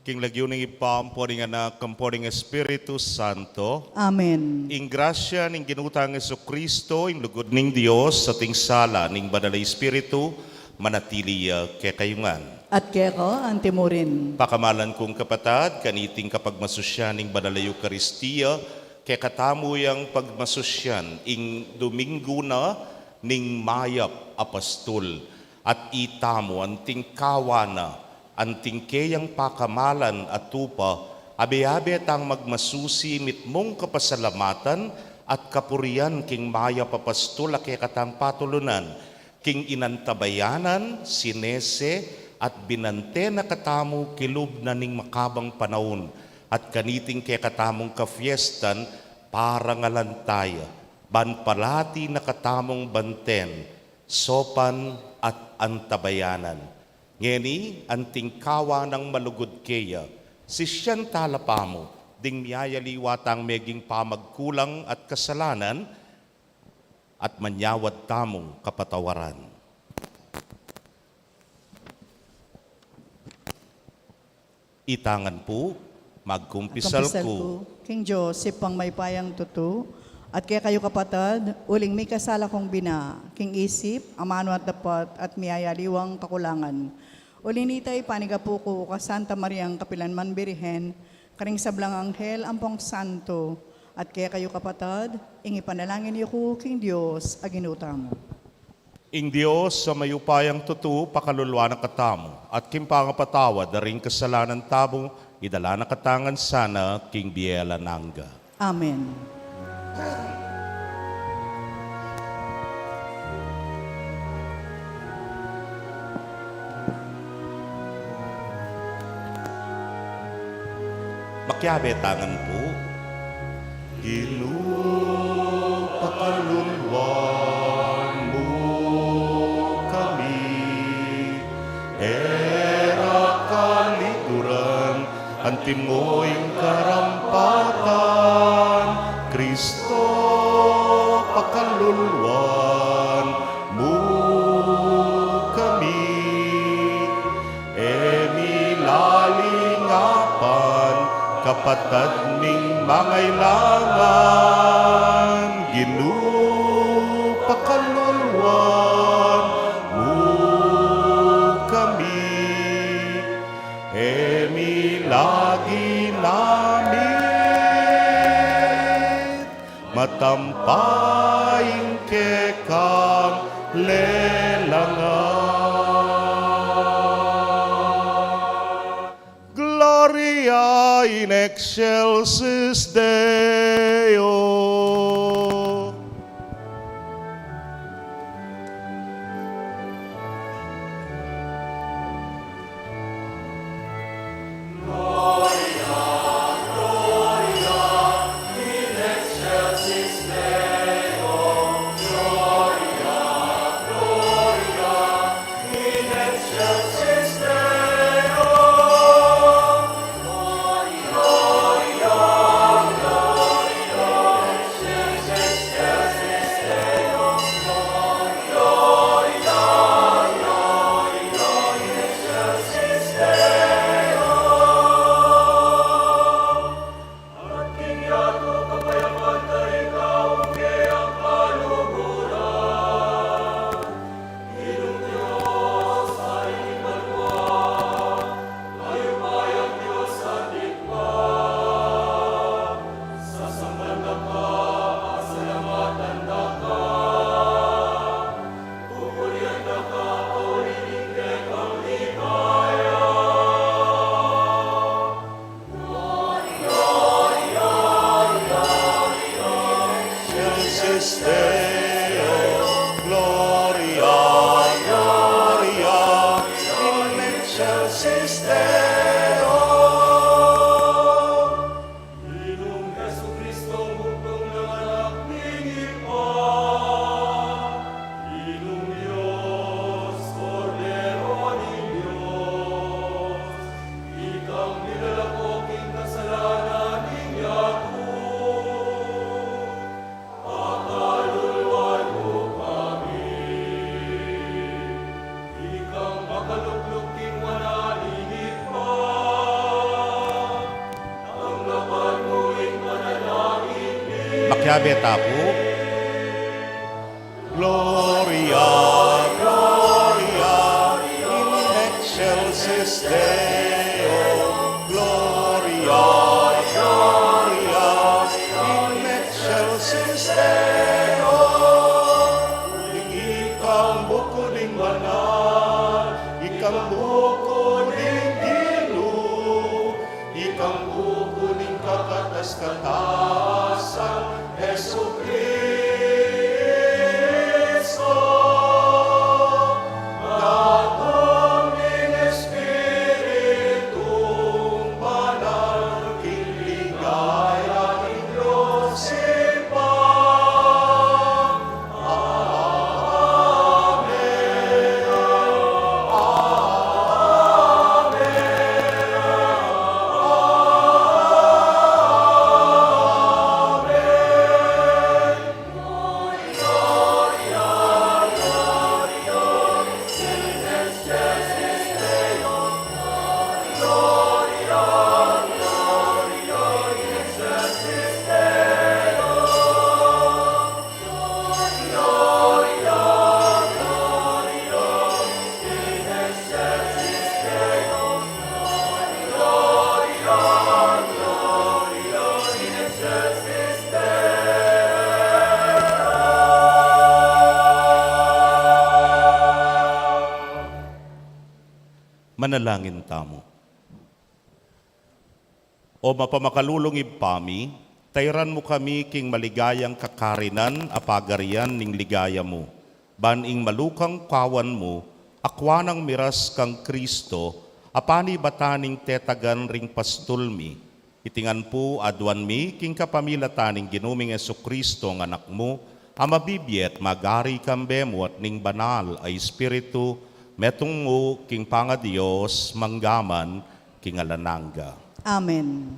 king lagyo ng ipampo ng anak, kampo ng Espiritu Santo, Amen. ing grasya ning ginutang Kristo, ing lugod ning Dios sa ting sala ning banal na Espiritu, manatili kay kayungan. At kero ang timurin. Pakamalan kong kapatad, kaniting kapagmasusyan ning banal na Eukaristiya, kay katamuyang pagmasusyan ing Domingo na ning mayap apostol, at itamo anting kawana, anting kayang pakamalan at tupa, abe-abe tang magmasusi mitmong kapasalamatan at kapurian king maya papastula kay katang patulunan, king inantabayanan, sinese, at binante na katamu kilub na ning makabang panahon, at kaniting kay katamong kafiestan, para ngalantaya, banpalati na katamong banten, sopan at antabayanan. Ngeni, anting kawa ng malugod kaya, si siyan talapamo, ding miyayaliwatang meging pamagkulang at kasalanan, at manyawad tamong kapatawaran. Itangan po, magkumpisal ko. King Joseph, pang may payang tutu, at kaya kayo kapatad, uling may kasala kong bina, king isip, amano at dapat, at miyayaliwang kakulangan. Ulinitay panigapu ko ka Santa Mariang Kapilanman Birihen, karing sablang anghel ampong santo, at kaya kayo kapatad, ingi panalangin niyo ko, king Diyos, aginuta mo. Ing Diyos sa mayupayang tutu, pakalulwa na katamo, at kimpangapatawad na rin kasalanan tamo, idala na katangan sana, King Biela Nanga. Amen. Makiabe tangan po. Ginoo, pakaluluan mo kami. Era kaliguran, antimoy karampatan. Kristo, pakaluluan mo kami. Emilalingapan, kapatad ning mangailangan, Ginoo, pakaluluan mo kami. Lagi namin matampaing kekang lelangan. Gloria in excelsis Deo. Excelsis Deo, Gloria, Gloria, in excelsis Deo. Inong Yesu Cristo, muntong nanganak ningipa. Inong Diyos, Cordero ni Diyos. Ikang nilalakoking kasalanan ng yato. Pakaluluan mo kami. Ikang makalukluking mananingit pa. Pakiabe tapo. Gloria, Gloria, in excelsis Deo. Gloria, Gloria, in excelsis Deo. Ikang buko ding banal, ikang buko ding dilu, ikang buko ding kakatas-katasan, Jesu Cristo. Datong ning Espiritong Banal, king ligaya ing Diyos iba. Manalangin tamo. O mapamakalulong ipami, tayran mo kami king maligayang kakarinan apagarian ning ligaya mo. Baning malukang kawan mo, akwanang miras kang Kristo, apani bataning tetagan ring pastulmi. Itingan po adwan mi king kapamilataning ginuming Jesucristo ng anak mo, amabibiyet magari kambemo at ning banal ay Espiritu, metong mo king pangadiyos manggaman king alananga. Amen.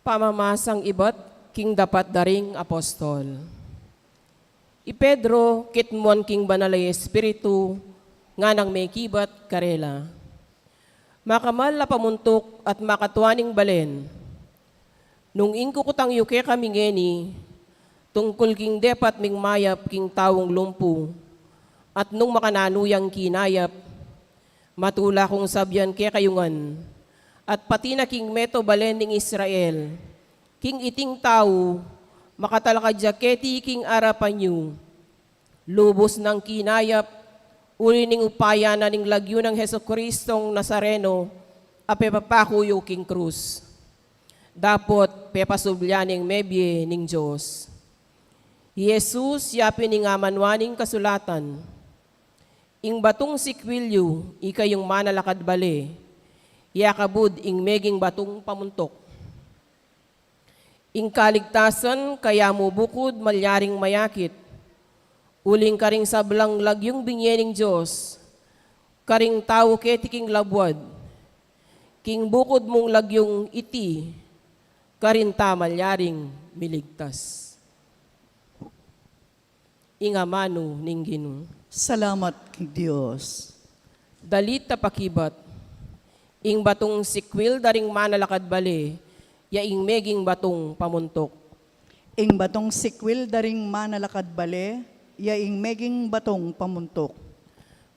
Pamamasang ibat, king dapat daring apostol. I Pedro, kitmuan king banalay Espiritu, nga nang may kibat karela. Makamal na pamuntok at makatuaning balen. Nung ingkukutang yuke kami ngeni, tungkol king depat ming mayap king tawong lumpu, at nung makananuyang kinayap, matula kong sabyan ke kayungan, at pati na king meto balen ning Israel, king iting tao, makatalakadya keti king arapanyo, lubos ng kinayap, uli ning upaya na ning lagyo ng Jesucristong Nazareno, ape papakuyo king krus. Dapot pepasubyaning mebye ning Diyos. Jesus yapi ning amanwaning kasulatan, ing batong sikwilyo, ikayong manalakad bale, yakabud ing meging batong pamuntok. Ing kaligtasan, kaya mo bukod malyaring mayakit, uling karing sablang lagyong binyening Diyos, karing tao ketiking labwad, king bukod mong lagyong iti, karin tamalyaring miligtas. Ingamano ning Ginoo. Salamat king Diyos. Dalit tapakibat, ing batong sikwil daring manalakad bale, yaing meging batong pamuntok. Ing batong sikwil daring manalakad bale, yaing meging batong pamuntok.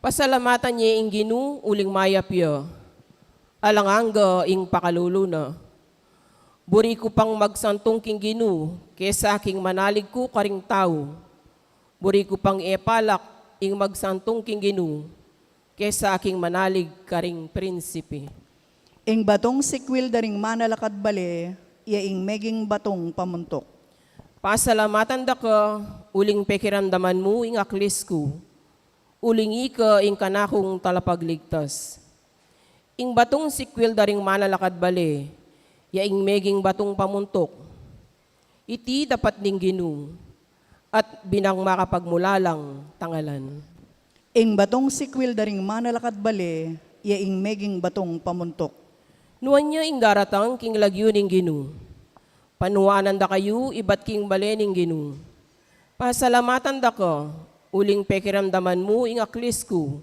Pasalamatan niya ing Ginoo uling mayapya, alanganga ing pakaluluna. Buri ko pang magsantong king Ginoo, kesa aking manalig ko karing tao. Buri ko pang epalak ing magsantong king Ginoo, kesa aking manalig karing prinsipe. Ing batong sikwil daring manalakad bale, yaing meging batong pamuntok. Pasalamatan da ka, uling pekiramdaman mo ing aklis ko, uling ika ing kanakong talapagligtas. Ing batong sikwil daring manalakad bale, yaing meging batong pamuntok. Iti dapat ning Ginoo, at binang makapagmulalang tangalan. Ing batong sikwil daring manalakad bale, yaing meging batong pamuntok. Nuan niya ing daratang king lagyo ning Ginu. Panuanan da kayo, ibat king bale ning Ginu. Pasalamatan da ko, uling pekiramdaman mo ing aklis ko.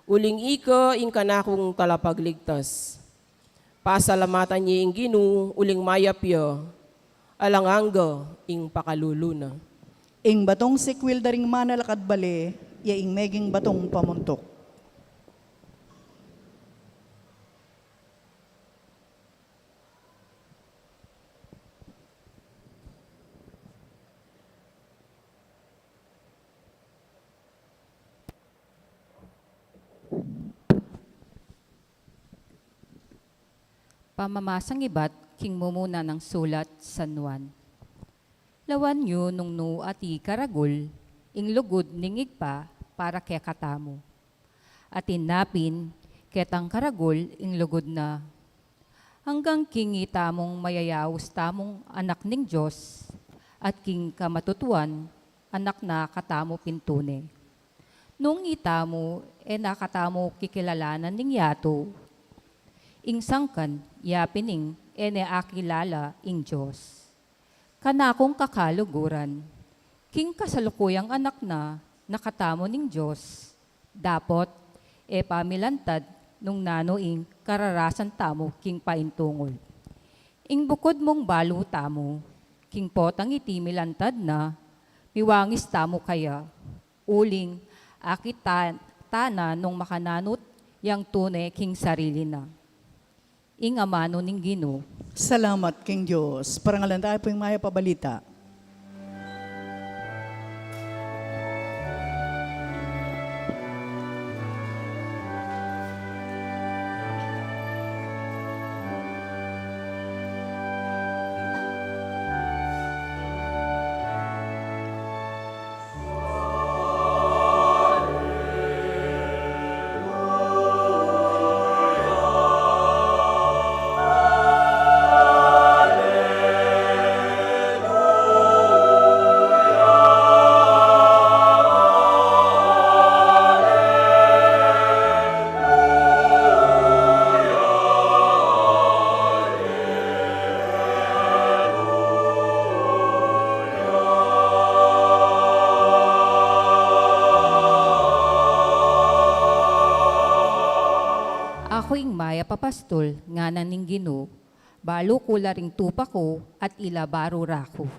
Uling ika ing kanakong talapagligtas. Pasalamatan niya ing Ginu, uling mayapya. Alanganga ing pakaluluna. Ing batong sikwil daring manalakad bale, ya ing meging batong pamuntok. Pamamasang ibat, king mumuna ng sulat San Juan. Lawan yu nung nu ati karagul, ing lugod ningig pa para kaya katamo. At inapin, ketang karagul ing lugod na. Hanggang king itamong mayayaos tamong anak ning Diyos, at king kamatutuan, anak na katamo pintune. Nung itamo, nakatamo kikilalanan ning yato, ing sangkan, yapining, ene akilala ing Diyos. Kanakong kakaluguran, king kasalukuyang anak na, nakatamo ning Diyos, dapot, pamilantad, nung nanoing kararasan tamo king paintungol. Ing bukod mong balu tamo, king potang iti milantad na, miwangis tamo kaya, uling akita tana nung makananot yang tune king sarili na. Ing amano ning Gino. Salamat King Diyos. Parangalan tayo po yung maya pabalita. Ako ing maya papastol, nga ning Gino, balo kula ring tupa ko at ila baro rako.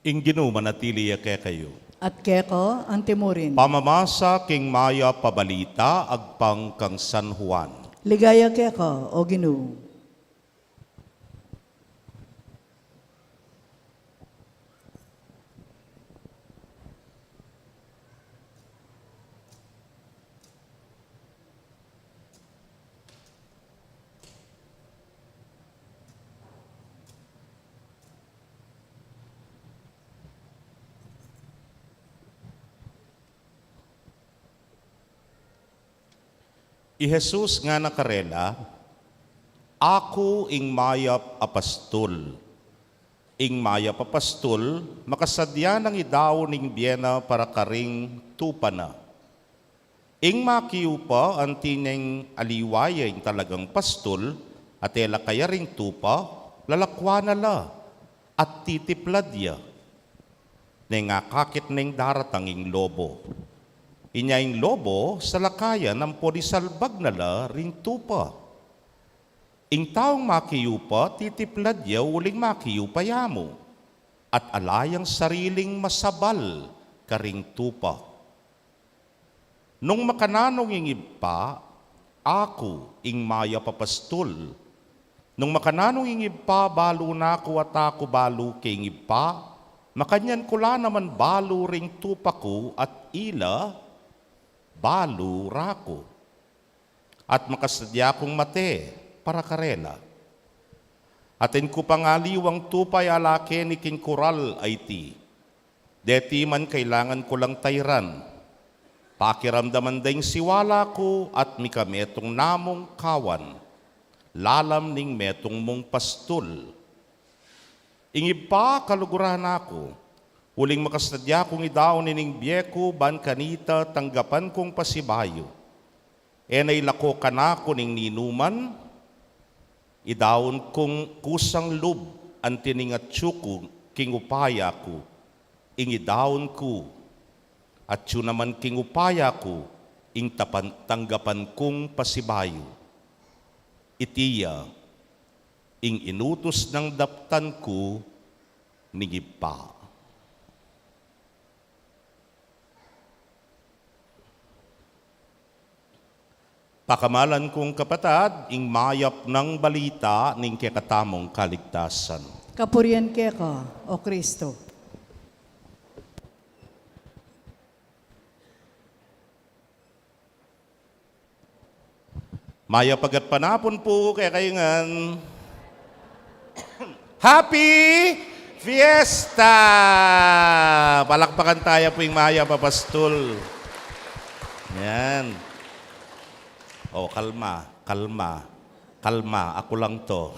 Ing Ginu manatili kaya kayo. At keko, ang timurin. Pamamasa king maya pabalita agpang kang San Juan. Ligaya keko, o Ginu. I Jesus nga nakarela, ako ing mayap apastol. Ing mayap apastol, makasadya ng idaw ning biyena para karing tupana. Ing makiupa ang tineng aliwaya ing talagang pastol, at ela kaya ring tupa, lalakwana la, at titipladya. Nengakakit neng daratang ing lobo. Inya'ing lobo sa lakayan ng podisalbag na la ring tupa. Ing taong makiyupa, titipladya uling makiyupayamo, at alayang sariling masabal karing tupa. Nung makananong ing ipa, ako ing maya papastol, Nung makananong ingib pa, balo na ko at ako balo kay ingib pa, makanyan ko la naman balo ring tupa ko at ila balo rako. At makasadya kong mate para karela. Atin ko pangaliwang tupay alake ni king koral ay ti. Deti man kailangan ko lang tayran. Pakiramdaman ding siwala ko at mikametong namong kawan. Lalam ning metong mong pastul. Ingib pa kaluguran ako. Uling makasadya kong idaw nining biyeko ban kanita tanggapan kong pasibayo. Enay lako kanako ning ninuman. Idawon kong kusang lub ang tiningat tsuko king upaya ko. Ingidawon ko. At yun naman king upaya ko, ing tanggapan kong pasibayo. Itiya, ing inutos ng daptan ko, ningib pa. Pakamalan kong kapatad, ing mayap ng balita ning kekatamong kaligtasan. Kapurian ka, O Kristo. Maya pagat panapon po kaya kayungan. Happy Fiesta! Palakpakan tayo po yung Maya Papastol. Yan. Oh, kalma. Ako lang to.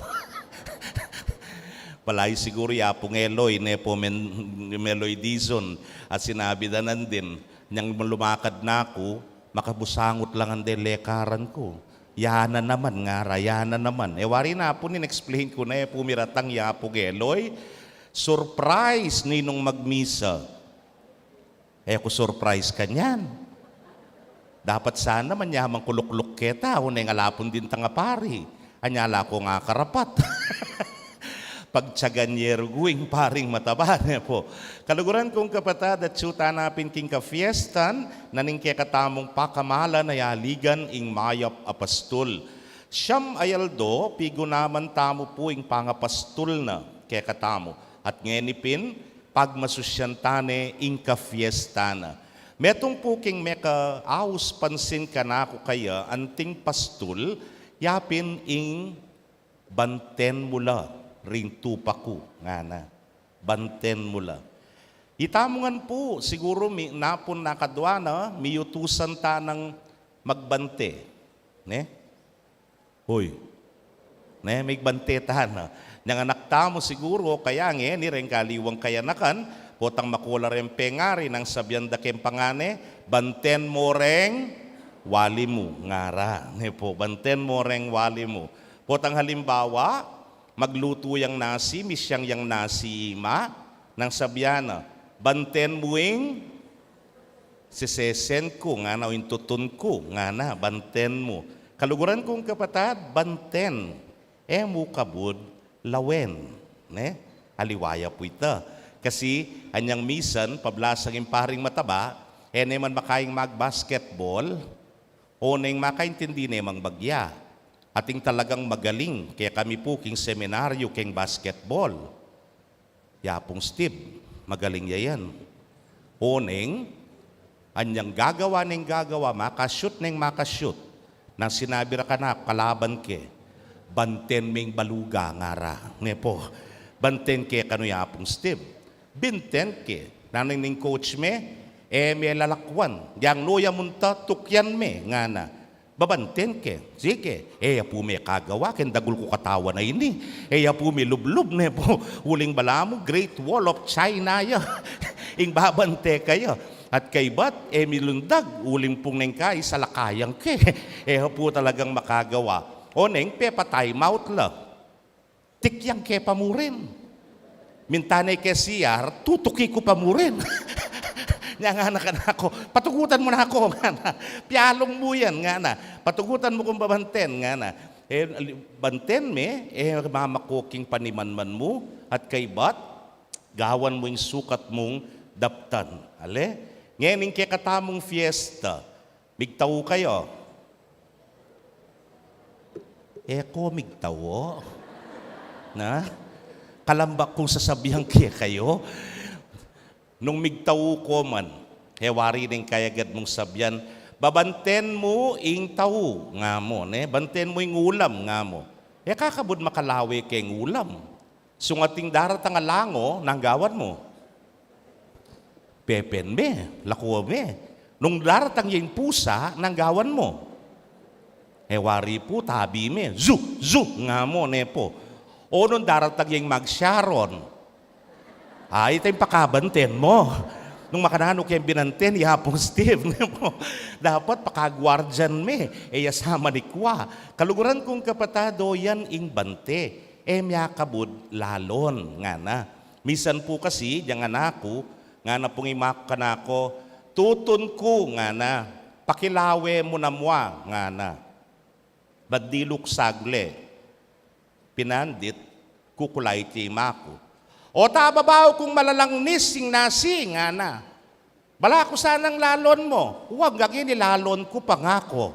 Palay siguro yapong Eloy, nepo Meloy Dizon. At sinabi na nandin, niyang lumakad na ako, makabusangot lang ang lekaran ko. Yana naman nga, rayana naman. Wari na po, nin-explain ko na pumiratang yapo Eloy. Surprise ninong magmisa. Ko surprise kanyan. Dapat sana manyamang kulukluk keta, unay alapon din tangapari. Anyala ko nga karapat. Pagtsaganyer guwing paring mataba po. Kaluguran kong kapatad at suta napin king kafiestan naning kekatamong pakamala na yaligan ing mayap apastol. Siyam ayaldo, pigo naman tamo po ing pangapastol na kekatamo. At ngenipin, pagmasusyantane ing kafiestana. Metong po king meka aus pansin ka na ako kaya anting pastol, yapin ing banten mula. Ring tupa ko, nga na. Banten mula. Itamungan po, siguro napon nakadwana, miyutusan ta ng magbante. Ne? Hoy. Ne, may bante ta na. Nang anak tamo siguro, kaya ni rin kaliwang kayanakan, potang makula rin pengari ng sabyan da kempangane, banten mo reng wali mo. Ngara. Ne po, banten mo reng wali mo. Potang halimbawa, magluto yang nasi, misyang yang nasi ima, ng sabyana, banten muing sisesen ko, nga na, intutun ko, nga na, banten mo. Kaluguran kong kapatad, banten, mo kabud, lawen, ne? Aliwaya po ito. Kasi, anyang misan, pablasang yung paring mataba, naman makaing mag-basketball, o nang makaintindi namang bagya. Ating talagang magaling, kaya kami po king seminaryo, king basketball. Yapong Steve, magaling yan. Oneng, anyang gagawa, makashoot neng makashoot. Nang sinabi ra ka na, kalaban ke, banten ming baluga ngara. Nga po, banten ke kano yapong Steve. Binten ke, naning ning coach me, may lalakwan. Yang loya munta, tukyan me, nga na. Babanten ke, sige, po may kagawa, kendagul ko katawa na ini, po may lublub na po, uling bala mo, Great Wall of China ya, ing babante kayo, at kay bat, may lundag, uling pong neng ka, isalakayang ke, po talagang makagawa, o neng pe patay mouth la, tikyang ke pamurin, mintanay ke siyar, tutuki ko pamurin, nga na ako, patugutan mo na ako, nga na. Piyalong mo yan, nga na. Patugutan mo kung babanten, nga na. Banten me, mamakoking panimanman mo, at kay bat, gawan mo yung sukat mong daptan. Ale? Ngayon, kay katamong fiesta, migtaw kayo. Migtawo. Na? Kalambak kung sasabihan kaya kayo. Nung migtaw ko man, hewari rin kayagad mong sabyan, babanten mo ing tao nga mo, ne? Banten mo ing ulam nga mo. Kakabud makalawi kayong ulam. Sungating daratang alango, nanggawan mo. Pepen me, lakuwa me. Nung daratang yung pusa, nanggawan mo. Hewari po, tabi me, zu, nga mo, ne po. O nung daratang yung magsyaron, ay, ito yung pakabanten mo. Nung makanano kayong binanten, ihapong Steve. Dapat pakagwardyan me. Yasama ni Kwa. Kaluguran kong kapatado, yan ing bante. Miyakabud lalon. Nga na. Misan po kasi, yung anako, nga na pong imak ka na ako, tutun ko, nga na. Pakilawe mo na mwa, nga na. Badilok sagle. Pinandit, kukulay ti imako. O tababaw kung malalang nising nasi, nga na. Bala ko sanang lalon mo. Huwag gagin nilalon ko pangako.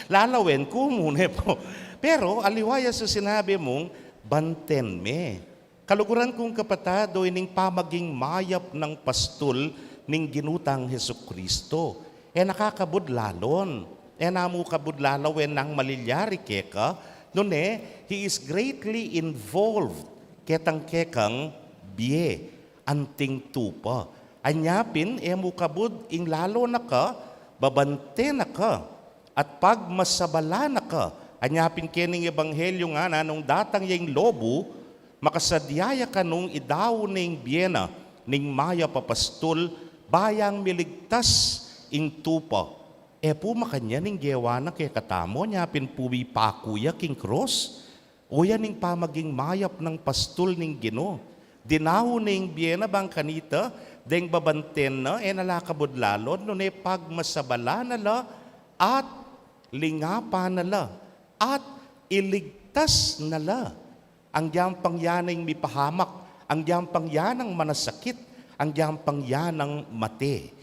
Lalawin ko muna po. Pero aliwaya sa sinabi mong, banten me. Kaluguran kong kapatado, ining pamaging mayap ng pastol ning ginutang Hesukristo. Nakakabud lalon. Namu kabud lalawin ng malilyari keka, noon he is greatly involved ketang kekang biye, anting tupa. Anyapin, mo kabud, ing lalo na ka, babante na ka, at pag masabala na ka, anyapin kening ebanghelyo nga na, nung datang yung lobo, makasadyaya ka nung idaw ning biyena, ning maya papastol, bayang miligtas ing tupa. Po makanya ning gewa na kay katamo, nyapin puwi pakuya king cross. O yan ning pamaging mayap ng pastol ning Gino. Dinaw ning biyena bang kanita, deng babanten na, nalakabod lalod, no pag masabala nala, at lingapa nala, at iligtas nala. Ang yampang yanang mipahamak, ang yampang yanang manasakit, ang yampang yanang mate.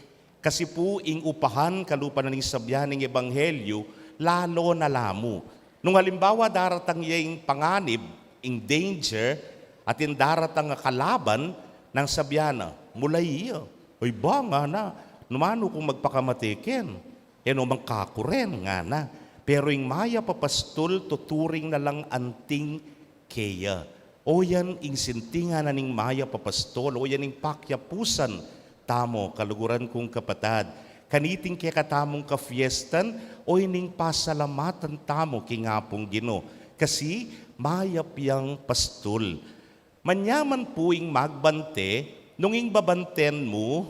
Kasi po, ing upahan, kalupan na ning sabyan ng ebanghelyo, lalo na lamo. Nung halimbawa, daratang yung panganib, ing danger, at yung daratang kalaban ng sabyana, mulay iya. Oy ba nga na, numano kung magpakamatikin? Umang kakuren nga na. Pero yung maya papastol, tuturing na lang anting keya. O yan, ing sintinga na ning maya papastol, o yan ing pakyapusan, tamo, kaluguran kong kapatad, kaniting kaya katamong kafiestan, o ining pasalamatan tamo kingapong Gino. Kasi mayap yang pastol. Manyaman po ing magbante, nung ing babanten mo,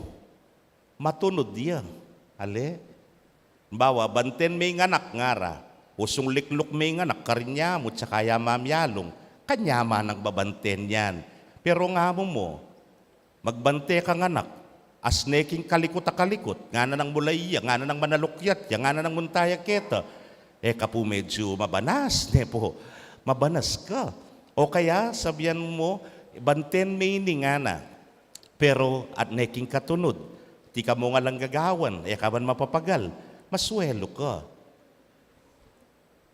matunod yan. Ale? Bawa, banten may nganak ngara, usong liklok may nganak, karinya mo, tsaka mamyalong, kanyama nang babanten yan. Pero nga mo, magbante ka nganak, asneking kalikot, nga na ng mulaiya, nga na ng manalukyat, nga na ng muntaya keta. Kapo medyo mabanas, po. Mabanas ka. O kaya, sabihan mo, banten meaning nga na. Pero, at neking katunod, di ka mo nga lang gagawan, kaban mapapagal, maswelo ka.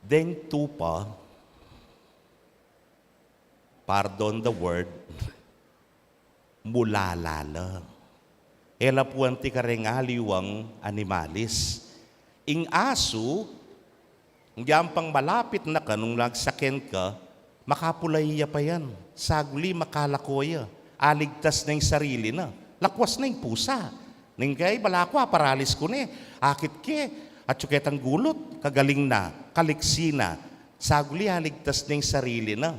Deng tupa, pardon the word, mulalala. Elapuan ti karengaliwang animalis. Ing aso, ang yampang malapit na ka, nung nagsaken ka, makapulaiya pa yan. Sagli makalakoya. Aligtas na yung sarili na. Lakwas na yung pusa. Ning kay balakwa, paralis ko na akit ke. At tsuketang gulot, kagaling na, kaliksi na. Sagli aligtas na yung sarili na.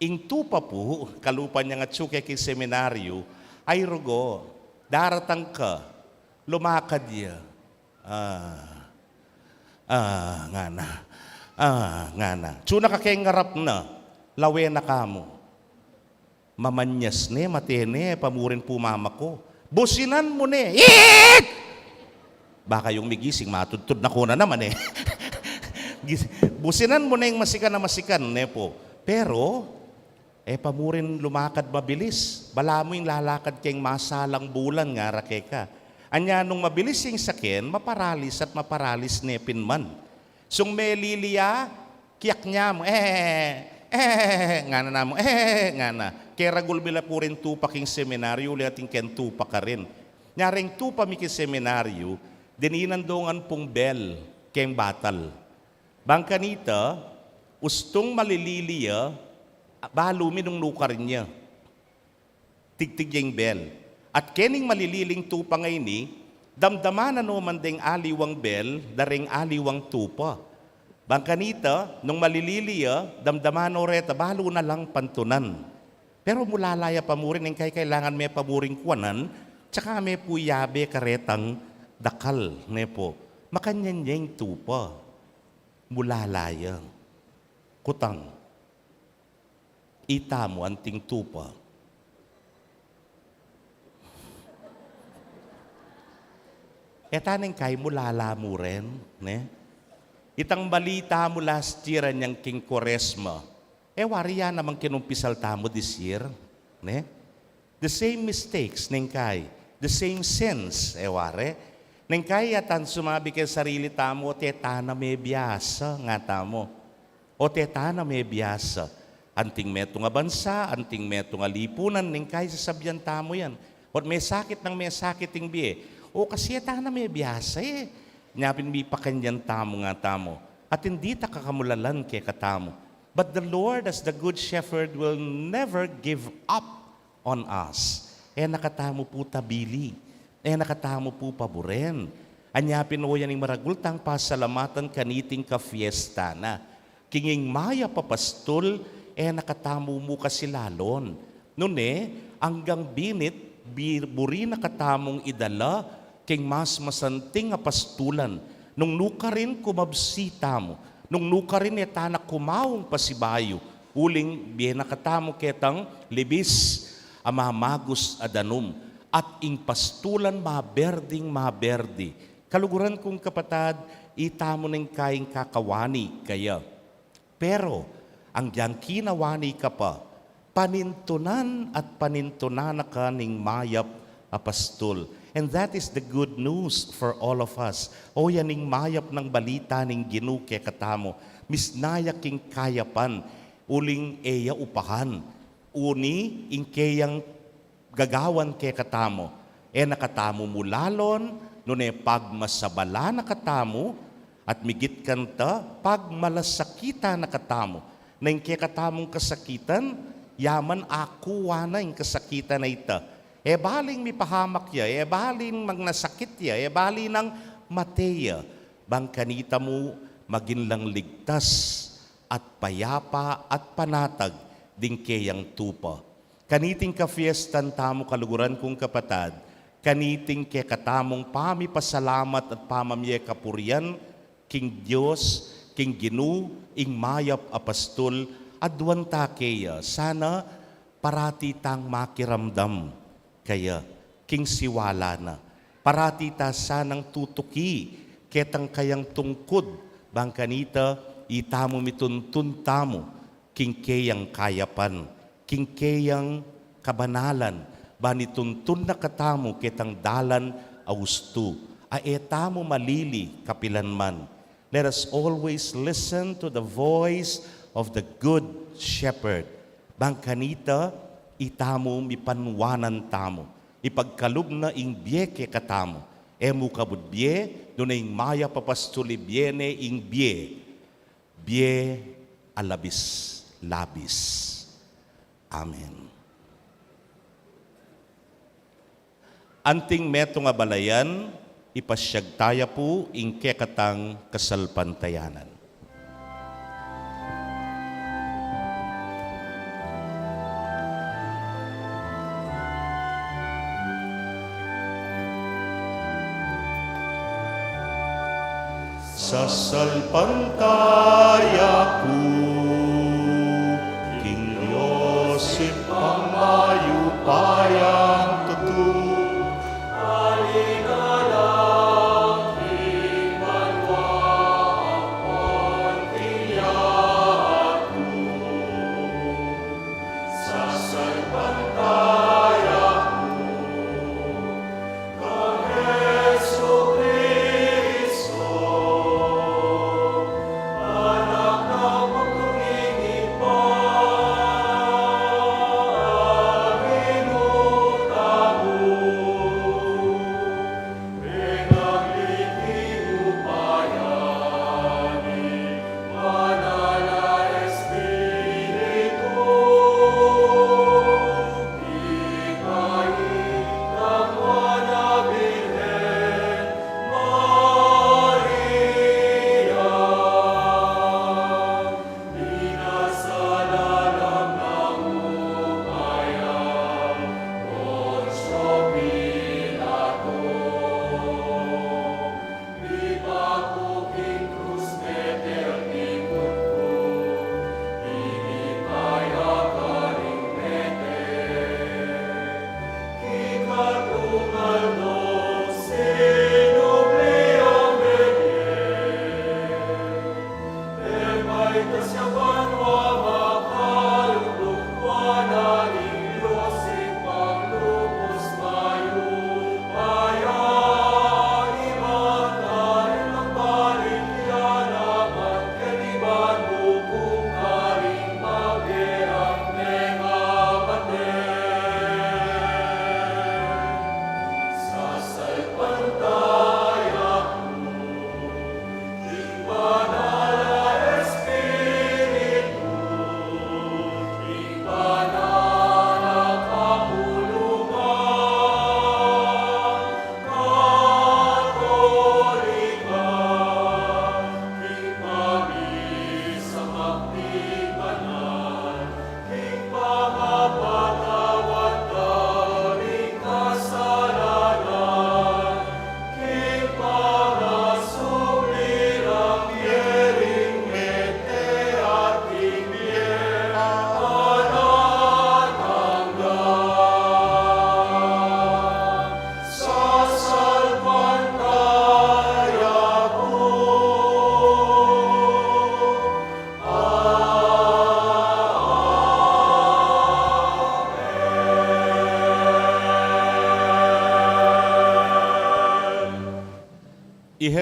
Ing tupa po, kalupan niya nga tsuke kay seminaryo, ay rugo, daratang ka, lumakad niya. Nga na. Tsuna ka kay ngarap na, lawe na ka mo. Mamanyas ne, matene, pamurin po mama ko. Businan mo ne. Eek! Baka yung migising, matudtod na ko na naman Businan mo na yung masikan na masikan, ne po. Pero, pamurin lumakad mabilis. Bala mo yung lalakad kayong masalang bulan nga rakeka. Anya nung mabilis yung sakin, maparalis at maparalis nepin man. Sung may liliya, kiyak niya mo, nga na mo, nga na. Kaya ragul bila po rin tupa king seminaryo, ulit ating ken tupa ka rin. Nyaring tupa mi king seminaryo, dininandungan pong bel, keng batal. Bangkanita, ustong malililiya, balumi nung nukar niya. Tigtig yung bel. At kening malililing tupa ngayon ni, damdaman na naman ding aliwang bel, daring aliwang tupa. Bangkanita, nung malililiya, damdaman o reta, balo na lang pantunan. Pero mulalaya pa mo rin, yung kailangan may pamuring kuwanan, tsaka may puyabe karetang dakal, ne po. Makanyan yung tupa. Mulalaya. Kutang. Ita mo anting tupa. Etaneng kay mulala mo rin, ne? Itang balita mo last year niyang king Quaresma. Wariya namang kinumpisal tamo this year. Ne? The same mistakes, nengkay. The same sins, ware. Nengkay atan sumabi kay sarili tamo, tetana may biyasa nga tamo. O tetana may biyasa. Anting meto nga bansa, anting meto nga lipunan, nengkay sasabihan tamo yan. O may sakit ng may sakit ting biye. O kasi etana may biyasa Nyapin mi pakanyan tamo nga tamo. At hindi ta kakamulalan kay katamo. But the Lord as the good shepherd will never give up on us. Nakatamo po tabili. Nakatamo po paboren. Anyapin o yan yung maragultang pasalamatan kaniting ka fiesta na. Kinging maya papastol, nakatamo mo kasilalon. Nune, hanggang binit, buri na katamong idala, king mas masanting nga pastulan, nung nuka rin kumabsita mo, nung nuka rin tanak kumawong pasibayo, uling biye nakatamo ketang libis, amamagos adanum, at ing pastulan maberdi. Kaluguran kong kapatad, itamo ng kaing kakawani kaya. Pero, ang diyang kinawani ka pa, panintunan at panintunan ka ning mayap apastol. And that is the good news for all of us. O yaning mayap ng balita ning ginuke katamo. Misnaya king kayapan. Uling eya upahan. Uni ingkeyang gagawan ke katamo. Nakatamo mulalon. Nune pagmasabala na katamo. At migit kanta pagmalasakita na katamo. Nang ke katamong kasakitan. Yaman akuwa na yung kasakitan na ita. Baling mi pahamak ya, baling magnasakit ya, baling ng mateya. Bangkanita mo maginlang ligtas at payapa at panatag ding kayang tupa. Kaniting ka fiestan tamo kaluguran kong kapatad, kaniting ke katamong pamipasalamat at pamamye kapurian, king Diyos, king Ginu, ing mayap apastol, adwan takeya, sana parati tang makiramdam. Kaya, king siwala na. Parati ta sanang tutuki, ketang kayang tungkod, bangkanita, itamo mituntun tamo, king kayang kayapan, king kayang kabanalan, banituntun na katamo, ketang dalan austu, aetamo malili kapilanman. Let us always listen to the voice of the good shepherd. Bangkanita, itamo mipanwanan tamo. Ipagkalub na ing biye katamo. Emu kabud biye, doon ing maya papastuli biene ing biye. Biye alabis, labis. Amen. Anting meto nga balayan, ipasyag taya po ing kekatang kasalpantayanan. Sasalpantaya ko, King Yosip ang mayupayang tutu. Anak ng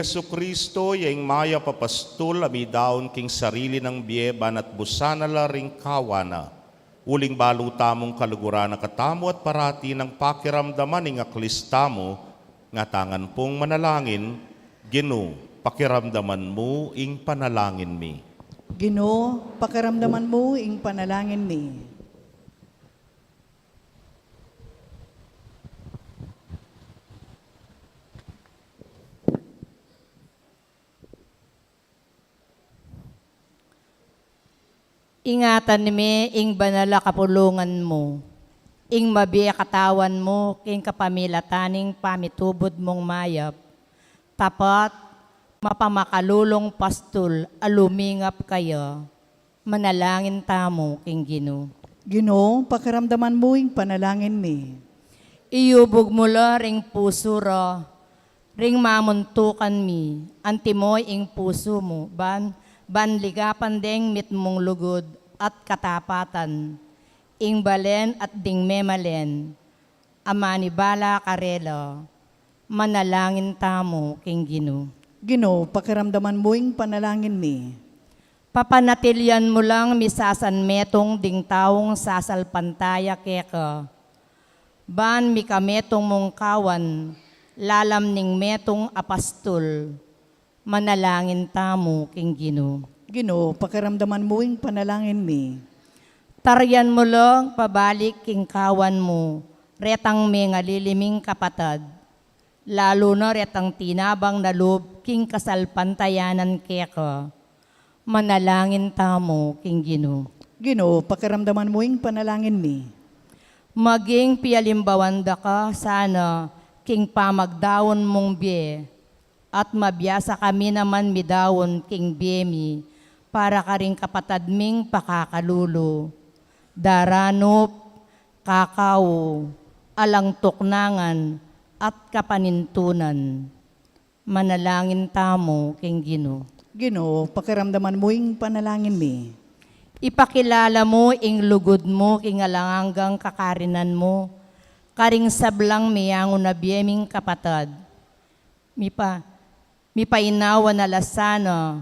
Hesu Kristo, yaing maya papastol, amidaon king sarili ng bieban at busana la ring kawana. Uling balo tamong kaluguran na katamo at parati ng pakiramdaman ng aklistamo, nga tangan pong manalangin, Ginoo, pakiramdaman mo ing panalangin mi. Ginoo, pakiramdaman mo ing panalangin mi. Ingatan mi ing banala kapulungan mo, ing mabiya katawan mo, king kapamilataning pamitubod mong mayap, tapat, mapamakalulong pastol, alumingap kayo, manalangin tamo king Ginoo. Ginoo, pakiramdaman mo ing panalangin mi. Iyubog mo la ring puso ra, ring mamuntukan mi, antimoy ing puso mo, banligapan deng mit mong lugod at katapatan, ing balen at ding memalen, amani bala karelo, manalangin tamo king Ginoo. Ginoo, pakiramdaman mo ing panalangin mi. Papanatilyan mo lang misasan metong ding taong sasalpantaya keka. Ban mi kametong mong kawan, lalam ning metong apastol, manalangin tamo king Ginoo. Ginoo, pakiramdaman mo ing panalangin mi. Taryan mo lang pabalik king kawan mo, retang may ngaliliming kapatad. Lalo na retang tinabang na loob king kasalpantayanan keka. Manalangin tamo king Ginoo. Ginoo, pakiramdaman mo ing panalangin mi. Maging pialimbawanda ka sana king pamagdawon mong biye, at mabiyasa kami naman midawon king biyemi, para ka rin kapatad ming pakakalulo. Daranop, kakao, alang tuknangan, at kapanintunan. Manalangin tamo king Ginoo. Ginoo, pakiramdaman mo ing panalangin mi. Ipakilala mo ing lugod mo king alanganggang kakarinan mo, karing sablang miyango na biyeming kapatad. Mipainawa na lasana,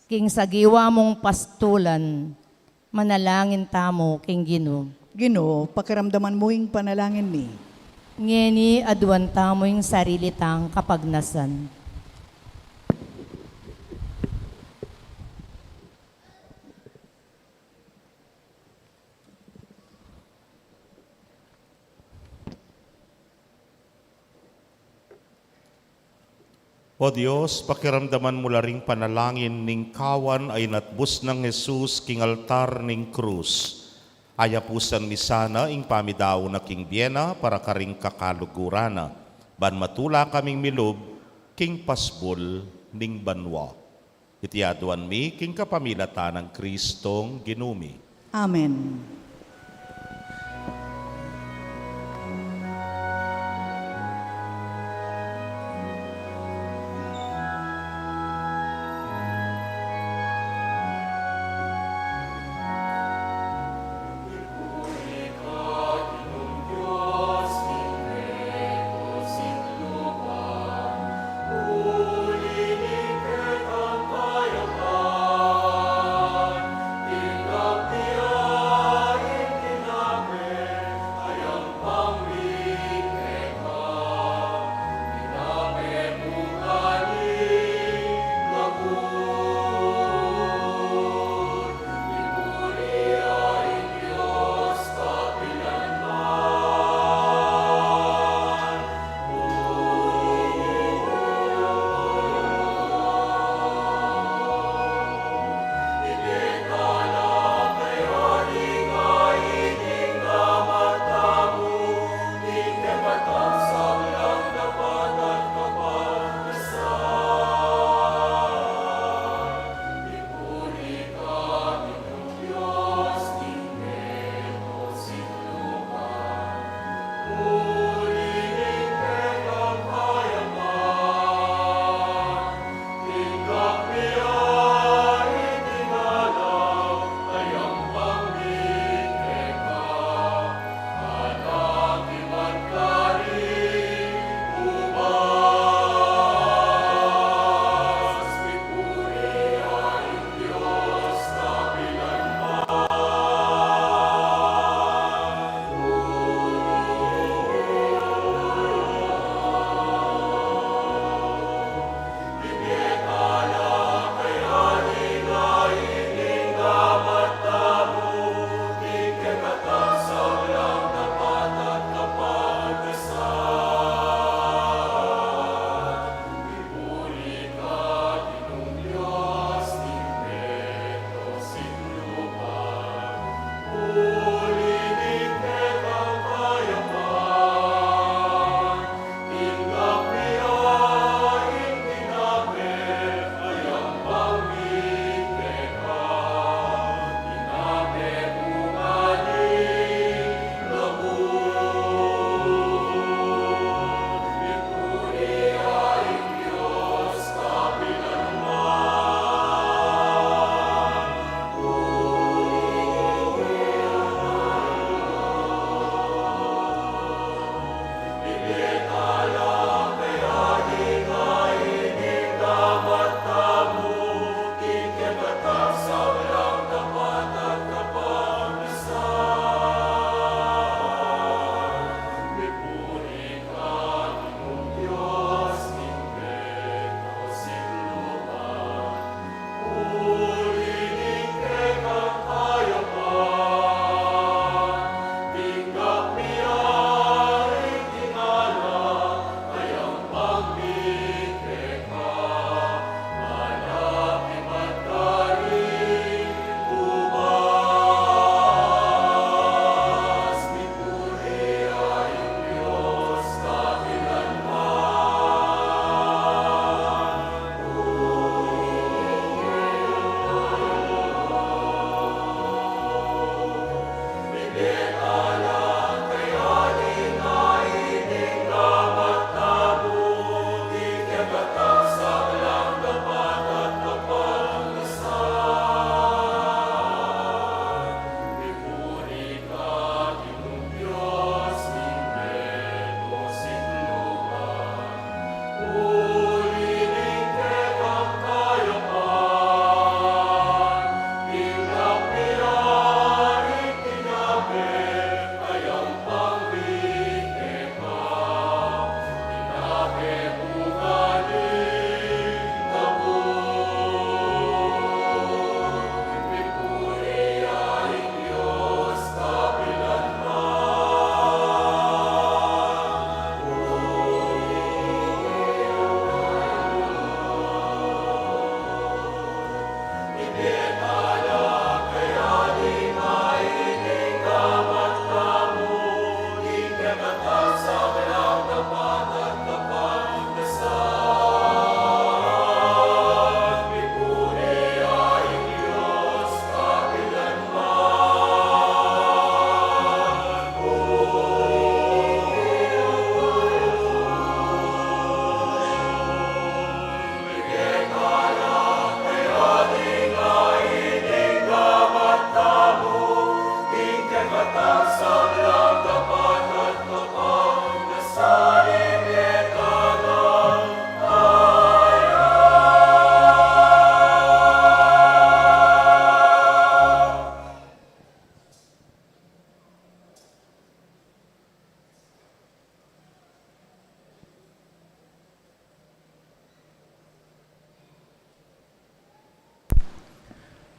king sagiwa mong pastulan, manalangin tamo king Ginoo. Ginoo, pakiramdaman mo ing panalangin mi. Ngeni aduan tamo yung sarili tang kapagnasan. O Diyos, pakiramdaman mo laring panalangin ning kawan ay natbus ng Jesus king altar ning krus. Ayapusan mi sana ing pamidaw na king Biena para karing kakalugurana. Ban matula kaming milob king pasbol ning banwa. Itiaduan mi king kapamilata ng Kristong Ginumi. Amen. Tingap niya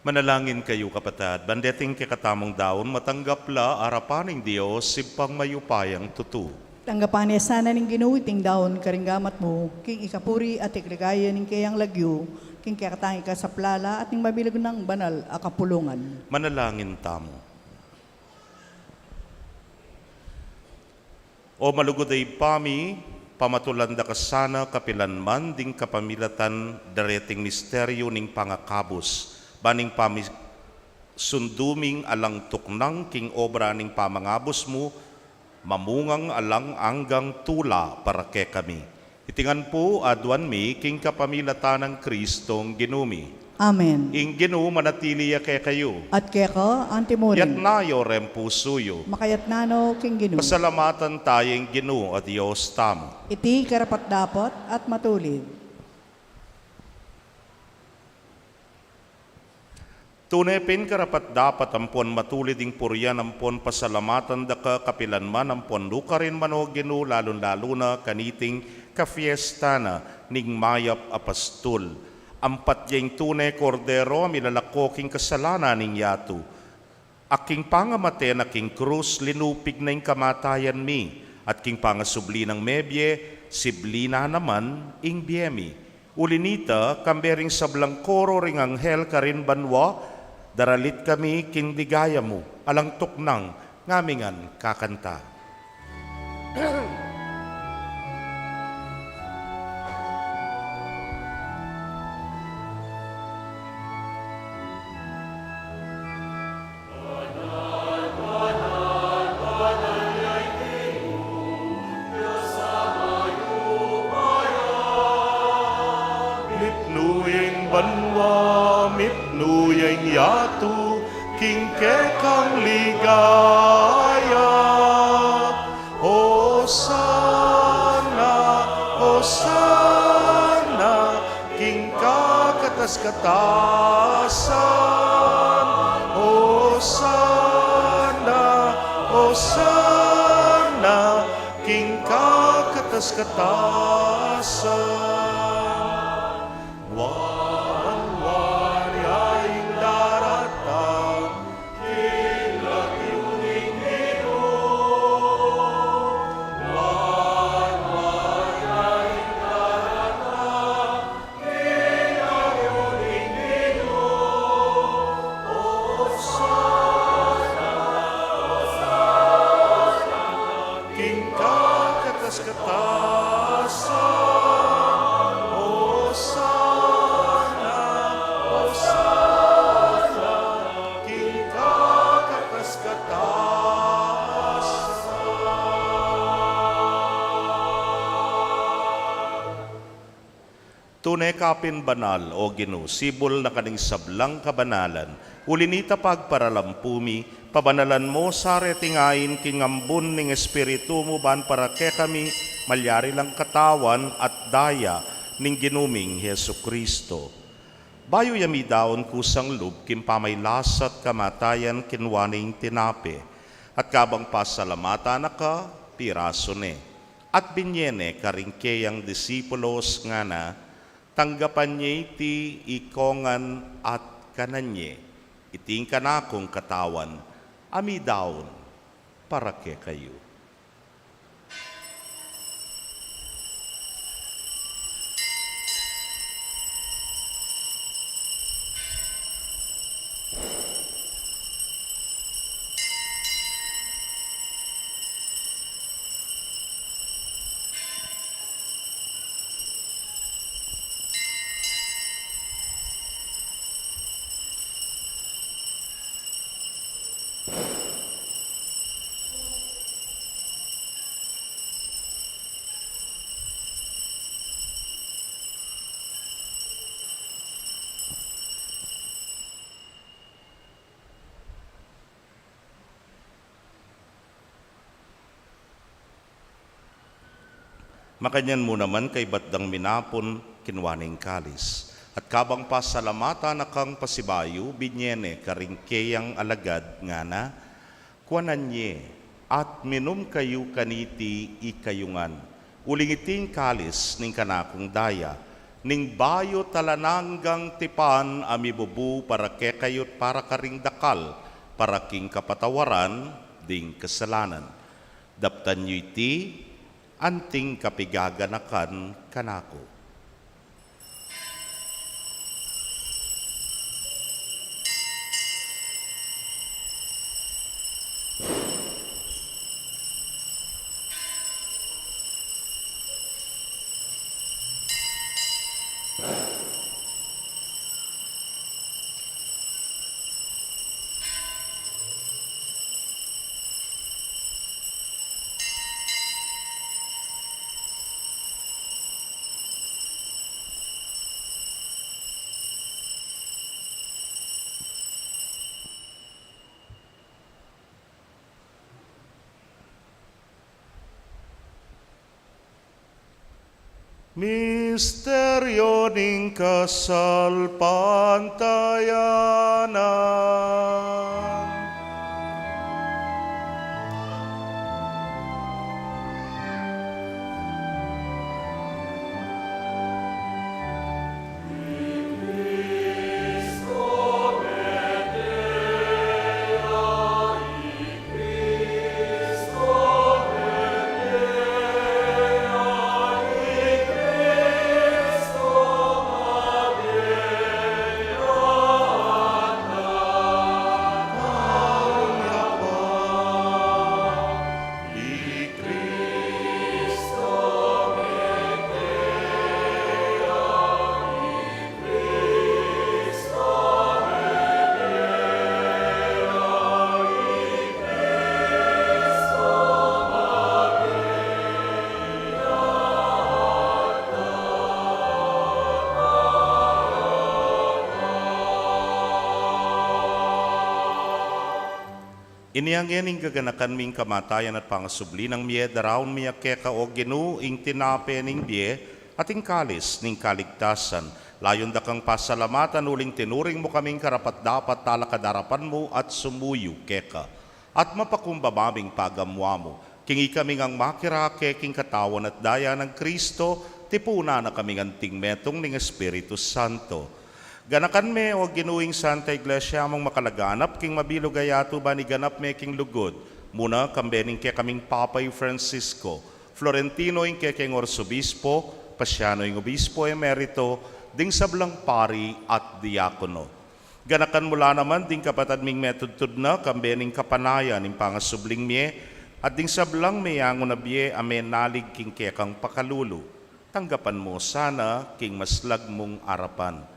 Manalangin kayo kapatad, bandeting kikatamong daon, matanggapla arapaning Diyos, sipang mayupayang tutu. Tanggapan niya sana ning ginuwiting daon karinggamat mo, king ikapuri at ikligaya ning kayang lagyo, king kakatangi ka sa plala at ning mabilag ng banal akapulungan. Manalangin tamo. O malugoday pami, pamatulanda ka sana kapilanman ding kapamilatan dareting misteryo ning pangakabos. Baning pami sunduming alang tuknang king obra ning pamangabos mo, mamungang alang anggang tula para ke kami. Itingan po adwan mi king kapamilatan ng Kristong ginumi. Amen. Ing ginu manatili ya ke kayo. At kaya ka, Yat antimurin, nayo rempusuyo. makayat nano king ginu. Pasalamatan tayong ginu at Diyos tamo. Iti karapat dapat at matulid. Tunepin karapat dapat ampon matulid ing puryan ampon pasalamatan da ka kapilanman ampon lukarin mano ginu lalon-lalo na kaniting kafiesta na ning mayap apastol. Ampat yung tunay kordero milalakoking kasalanan ning yatu. Aking pangamate na king krus linupig na yung kamatayan mi. At king pangasubli ng mebye, siblina naman ing biemi. Ulinita, kambering sablang koro ring anghel karin banwa, daralit kami king ligaya mo, alang tuknang ngamingan kakanta. Mitnuyeng banwa, mitnuyeng yatu, kingkekang ligaya. Hosana, Hosana, kingkakatas-katasan. Hosana, Hosana, kingkakatas-katasan. Wan-wan yaing daratang, kilat yuning ino. Wan-wan yaing daratang, kilat yuning ino. Osana, Osana, kingkakatas-katasan. Hosana, Hosana, kingkakatas-katasan. Tunay kapin banal o Gino, sibol na kaning sablang kabanalan, ulinita pagparalampumi, pabanalan mo sa retingain kingambun ning espiritu mo ban para ke kami malyari lang katawan at daya ning ginuming Hesu Kristo. Bayo yami daon kusang lub kimpamay lasat kamatayan kinwaning tinape, at kabang pasalamatan na ka piraso ne. At binyene karingkeyang disipulos nga na, tanggapan niya iti ikongan at kananye, iting kanakong katawan, ami daon para ke kayo. Makanyan mo naman kay batdang minapon kinwaning kalis. At kabang pasalamatan na kang pasibayo, binyene karingkeyang alagad nga na, kuananye at minum kayo kaniti ikayungan. Ulingiting kalis ning kanakong daya, ning bayo talananggang tipan amibubu para kekayot para karing dakal, para king kapatawaran, ding kasalanan. Daptan nyo iti, anting kapigaganakan kanako. Misteryo ning kasal pantayanan. Iniangyaning gaganakan ming kamatayan at pangasubli ng miye daraon miya keka o ginu ing tinape ning biye at ing kalis ning kaligtasan. Layon da kang pasalamatan uling tinuring mo kaming karapat dapat talakadarapan mo at sumuyo keka. At mapakumbabaming pagamwa mo. Kingi kaming ang makirake king katawan at daya ng Kristo, tipuna na kaming anting metong ning Espiritu Santo. Ganakan me o ginuing Santa Iglesia mong makalaganap king mabilog ayato ba ni ganap me king lugod. Muna kambening ke kaming Papay Francisco, Florentino ing ke king Orsobispo, Pasiano ing Obispo Emerito, ding sablang pari at diakono. Ganakan mula naman ding kapatad ming metudtud na kambening kapanayan ing pangasubling mie, at ding sablang mayango na biye amen nalig king ke kang pakalulu. Tanggapan mo sana king maslag mong arapan.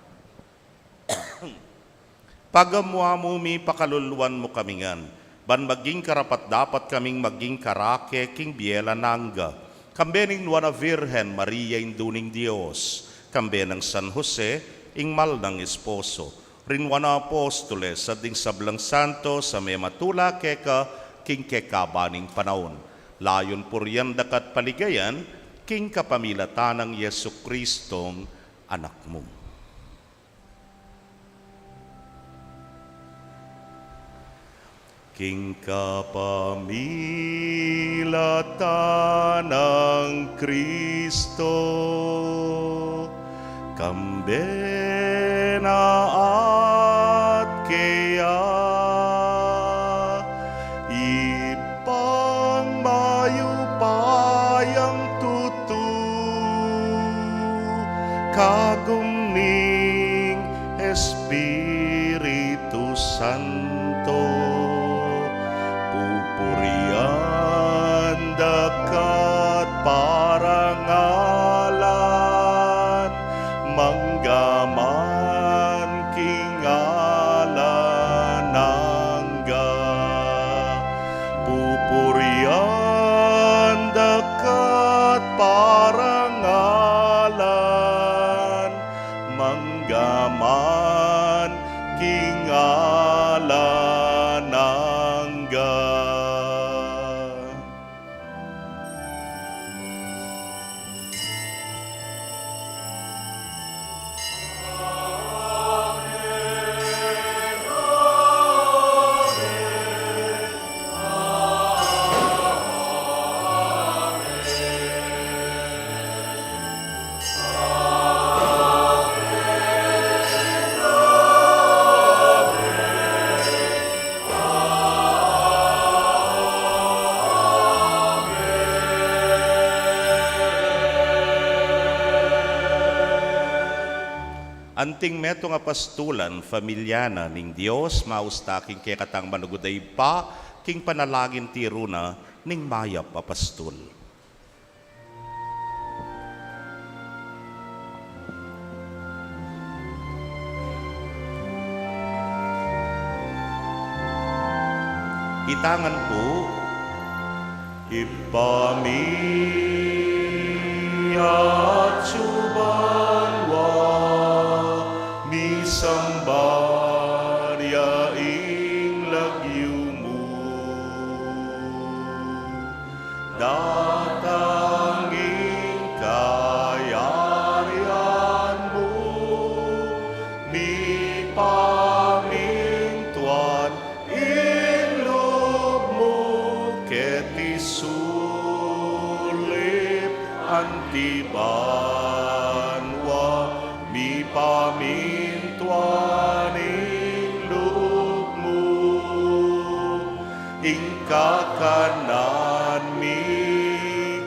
Pagamwa mo mi pakaluluan mo kamingan, ban maging karapat dapat kaming maging karake king biela nangga, kambening nuana Virgen Maria induning Dios, kambenang San Jose, ing mal ng esposo, rinwana apostoles at ding sablang santo sa may matula keka king kekabaning panahon, layon puryan dakat paligayan, king kapamilatan ng Yesu Kristong anak mo. King kapamilatan ng Kristo, kambena at kaya, ipang mayupayang tutu, kagumning Espiritu Santo. Purian dakat parangalan, manggaman kingalan nangga. Pupurian dakat parangalan, manggaman kingalan nangga. Anting metong apastulan, familyana ning Dios, mausta king kekatang manuguday pa, king panalagin tiruna ning mayap apastol. Itangan po, ipamiyat subalwa, misambarya ing lagyu mo. Datanging kayarian mo, mi pamintuan ilog mo, keti sulip antibanwa, mi pamintuan ilog mo, ingkakanan mi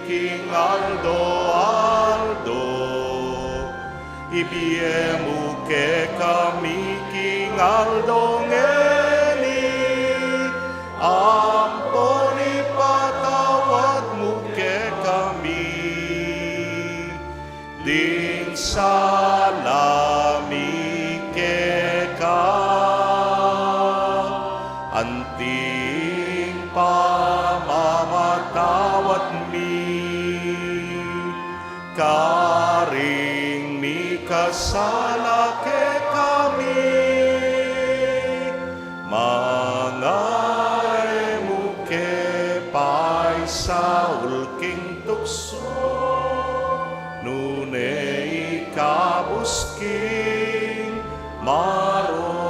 king Aldo, ibiemu ke kami king Aldo ngeni, amponi patawad mo ke kami, ding salami ke ka, anting pamamatawad mi, karing mi kasala ke kami, mga emu ke paisaul king tukso, nunay kabusking maro.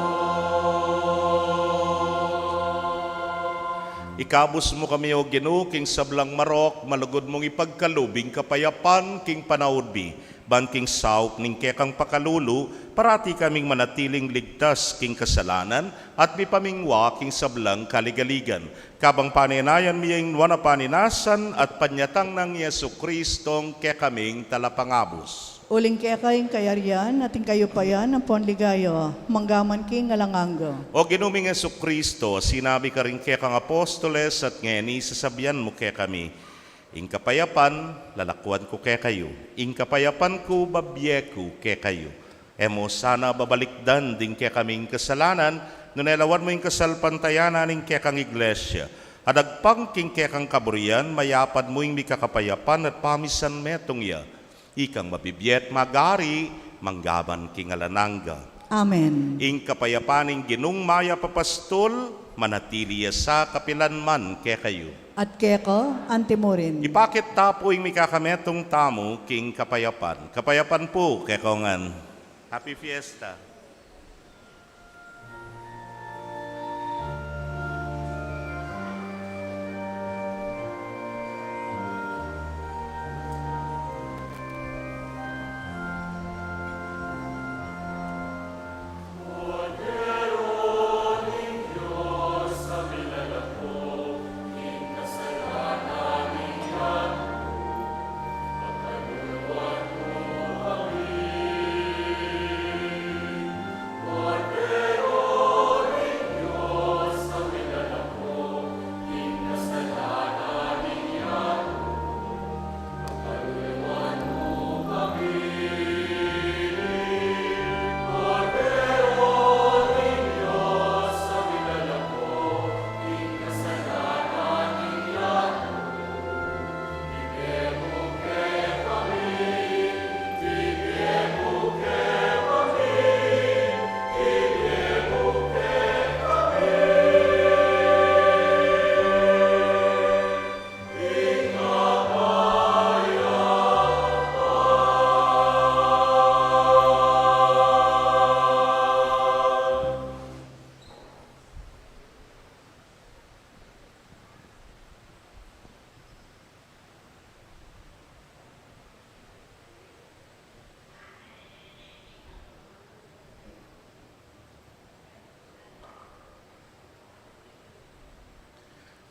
Ikabus mo kami o Ginoo king sablang marok, malugod mong ipagkalubing kapayapan king panaudbi, ban king saup ning kekang pakalulu, parati kaming manatiling ligtas king kasalanan, at mipamingwa king sablang kaligaligan. Kabang paninayan miyang wana paninasan at panyatang ng Yesu Kristong kekaming talapangabos. Uling kaya kayong kayarian, ating kayo pa yan, ang ponligayo, manggaman king alanganga. O ginuming Yesu Kristo, sinabi ka rin kaya kang apostoles at ngeni sasabihan mo kaya kami, ing kapayapan, lalakwan ko kaya kayo, ing kapayapan ko, babyeku kaya kayo. Emo sana babalikdan din kaya kaming kasalanan, nunelawan mo yung kasalpantayanan ing kaya kang iglesia. Adagpang king kaya kang kaburian, mayapad mo yung mikakapayapan at pamisan metong ya. Ikang mabibiyet magari, manggaban king alananga. Amen. Ing kapayapaning ginung maya papastol, manatili sa kapilanman kaya kayo. At keko, antimorin. Ipakit tapo ing mikakametong tamo king kapayapan. Kapayapan po, kekongan. Happy Fiesta.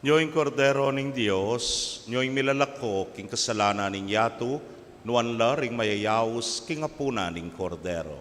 Nyoing kordero ning Dios, nyoing milalako king kasalanan ning yatu, nuan la ring mayayaos king apuna ning kordero.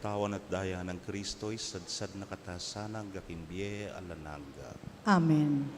katawan at daya ng Kristo'y sadsad na katasanang gakimbye alanaga. Amen.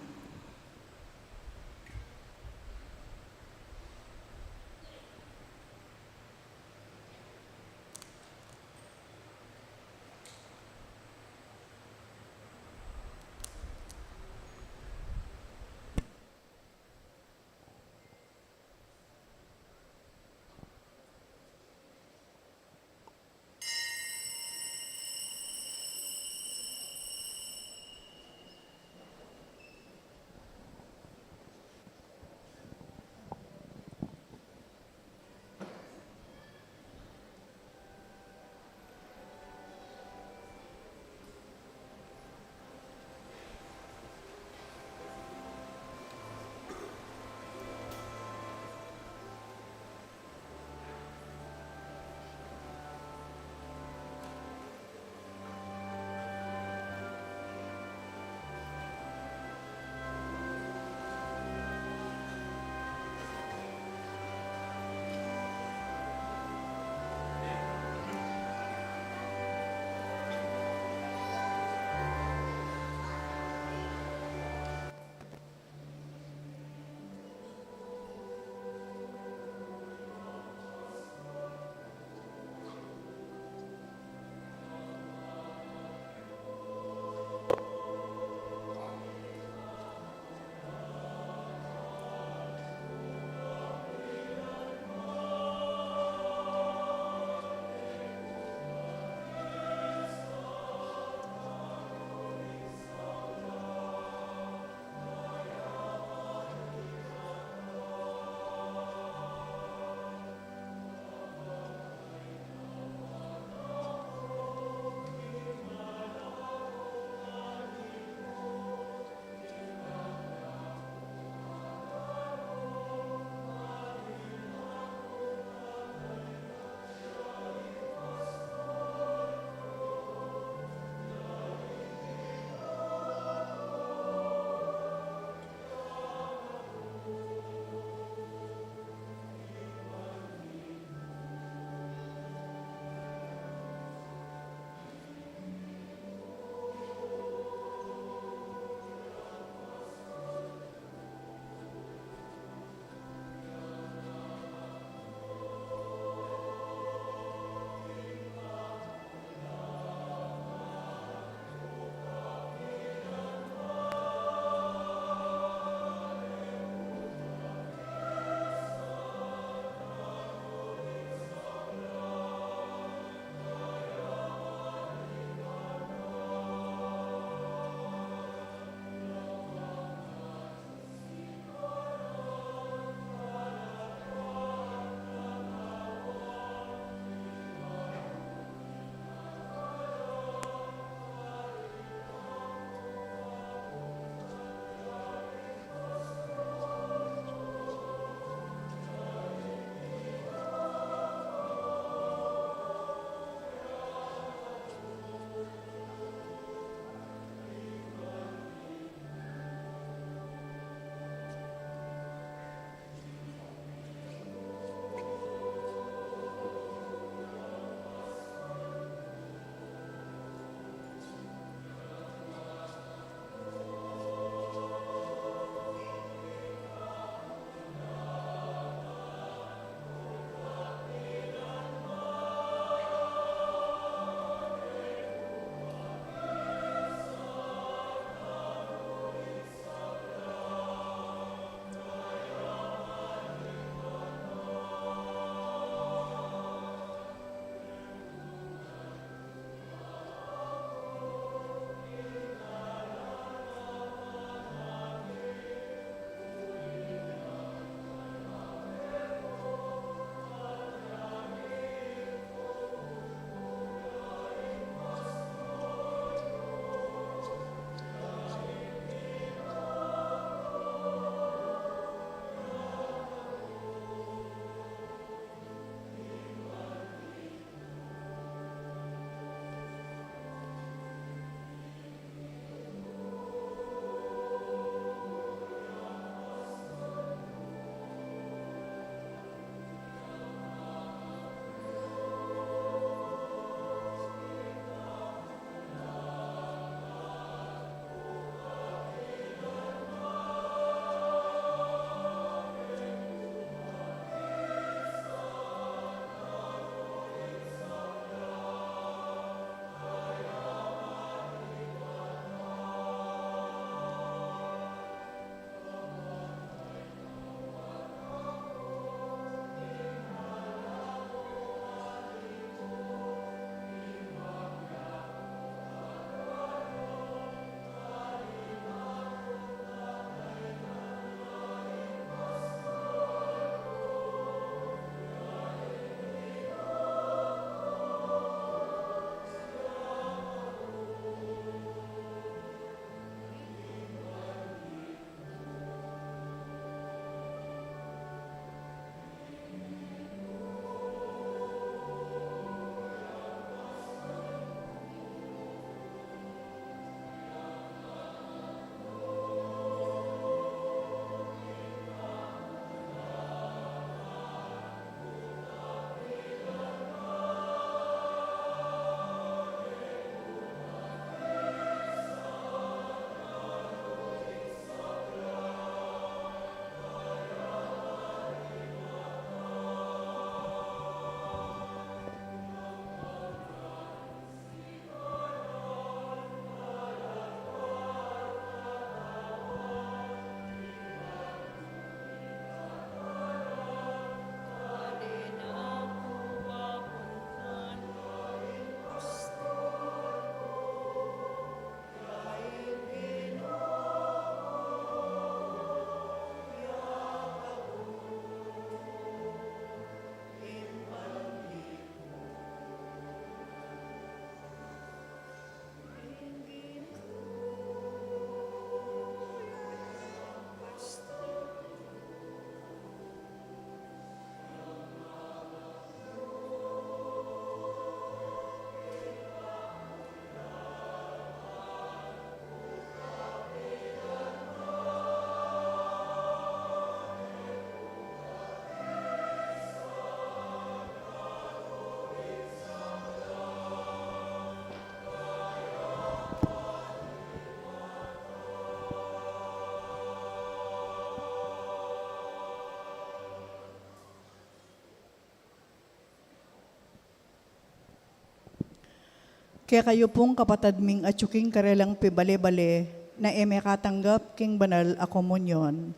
Kaya kayo pong kapatad ming atsuking karelang pibale-bale na eme katanggap king banal a komunyon.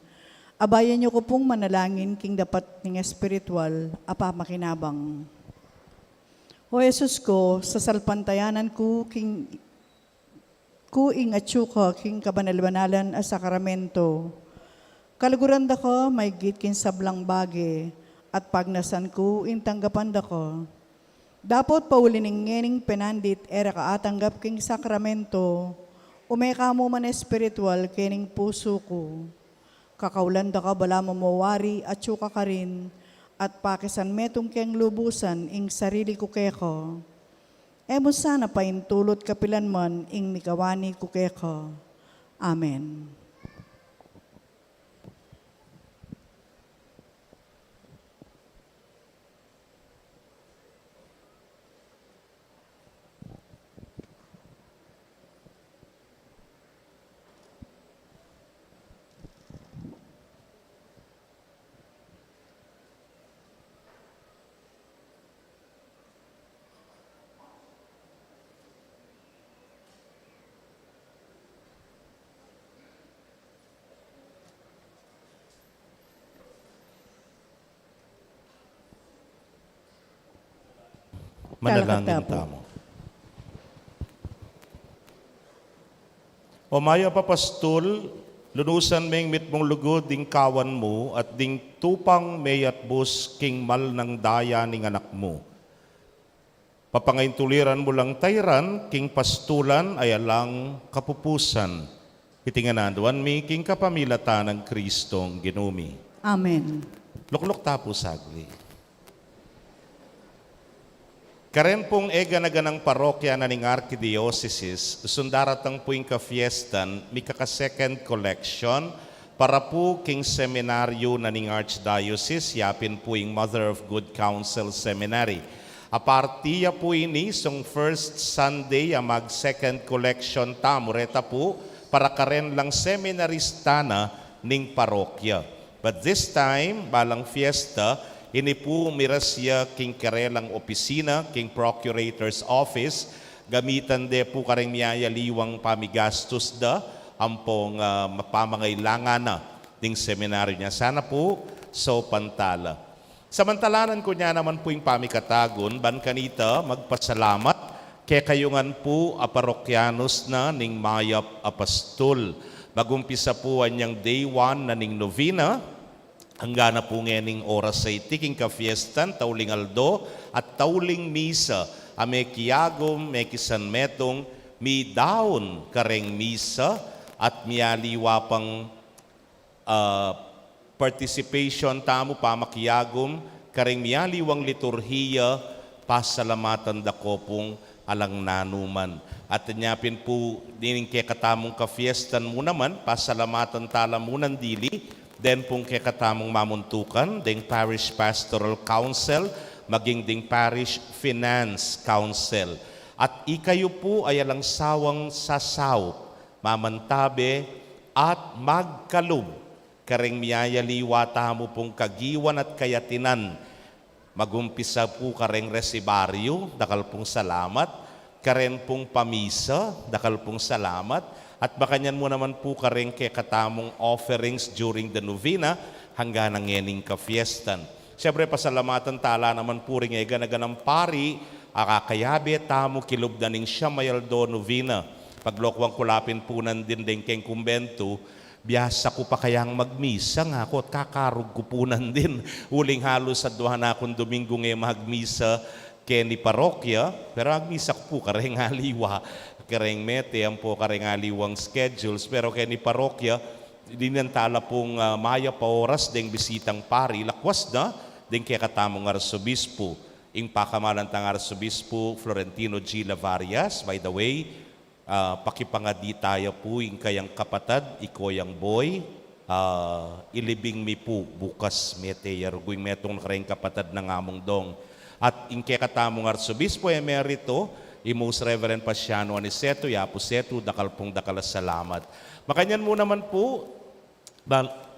Abayan niyo ko pong manalangin king dapat ning espiritual apa makinabang. O Jesus ko, sa salpantayanan ko king ing atsuka king kabanal-banalan a sakramento. Kaluguran da ko, may git kin sablang bagi, at pagnasan ko, intanggapan da ko. Dapat paulining ngening penandit era kaatanggap king sakramento, umeka mo man espiritual kening puso ko. Kakaulan da ka bala mamawari at suka ka rin, at pakisan metong keng lubusan ing sarili ko keko. Emo sana paintulot kapilan man ing mikawani ko keko. Amen. Manalangin Kalakatapo. tamo. O maya papastol, lunusan meng mit mong lugod ding kawan mo at ding tupang mayat bus king mal ng daya ning anak mo. Papangaintuliran mo lang tayran, king pastulan ay alang kapupusan. Itingananduan mi king kapamilatan ng Kristong ginumi. Amen. Luklok tapo sagli. Karen pong ega na ganang parokya na ning Archdiocese, sundaratang po yung ka-fiestan, may kaka-second collection para po king seminaryo na ning Archdiocese, yapin po yung Mother of Good Counsel Seminary. Apartiya po ini song first Sunday mag second collection tamureta po para karen lang seminarista na ning parokya. But this time, balang fiesta, ini po mirasya king karelang opisina, king procurator's office, gamitan de po kareng miyayaliwang pamigastos da, ampong mapamangailangan na ding seminaryo niya. Sana po so pantala. Samantalanan ko niya naman po yung pamikatagon, ban kanita magpasalamat kaya kayungan po a parokyanos na ning mayap apastol. Magumpisa po anyang day 1 na ning novena, hanggang na po ngening oras sa itiking ka-fiestan, tauling aldo at tauling misa, ame kiyagom, me kisan metong, mi daon kareng misa at miyaliwa pang participation tamo pamakiyagom, kareng miyaliwang liturhiya, pasalamatan dako pong alang nanuman. At nyapin po dining kay katamong ka-fiestan mo naman, pasalamatan tala munan dili, then pong kay katamong mamuntukan, ding Parish Pastoral Council, maging ding Parish Finance Council. At ikayo po ay alang sawang sasaw, mamantabe at magkalub, kareng miyayaliwa tamo pong kagiwan at kayatinan. Magumpisa po kareng resibaryo, dakal pong salamat, karen pong pamisa, dakal pong salamat, at bakanyan mo naman po kareng kay katamong offerings during the novena hanggang ng ngening ka-fiestan. Siyempre pasalamatan tala naman po rin ega na ganang pari, akakayabe tamo kilubdaning siya mayaldo novena. Paglokwang kulapin po ng dinding keng kumbento, biyasa ko pa kayang magmisa nga ako at kakarug ko po din. Uling halos sa duha na akong Domingo ngayon magmisa kay ni parokya, pero magmisa ko po kareng haliwa, kareng mete, ang po kareng haliwang schedules, pero kay ni parokya, dinantala pong maya pa oras ding bisitang pari, lakwas na, ding kay katamong arsobispo, ing pakamalan tang arsobispo Florentino G. Lavarias, by the way, pakipangadi tayo po yung kayang kapatad, ikoyang boy, ilibing mi po bukas mete, yarguing metong kareng kapatad ng among dong. At yung kay katamong arsobispo emerito, Most Reverend Pasiano Aniceto, Yapo Seto, dakal pong dakal salamat. Makanyan mo naman po,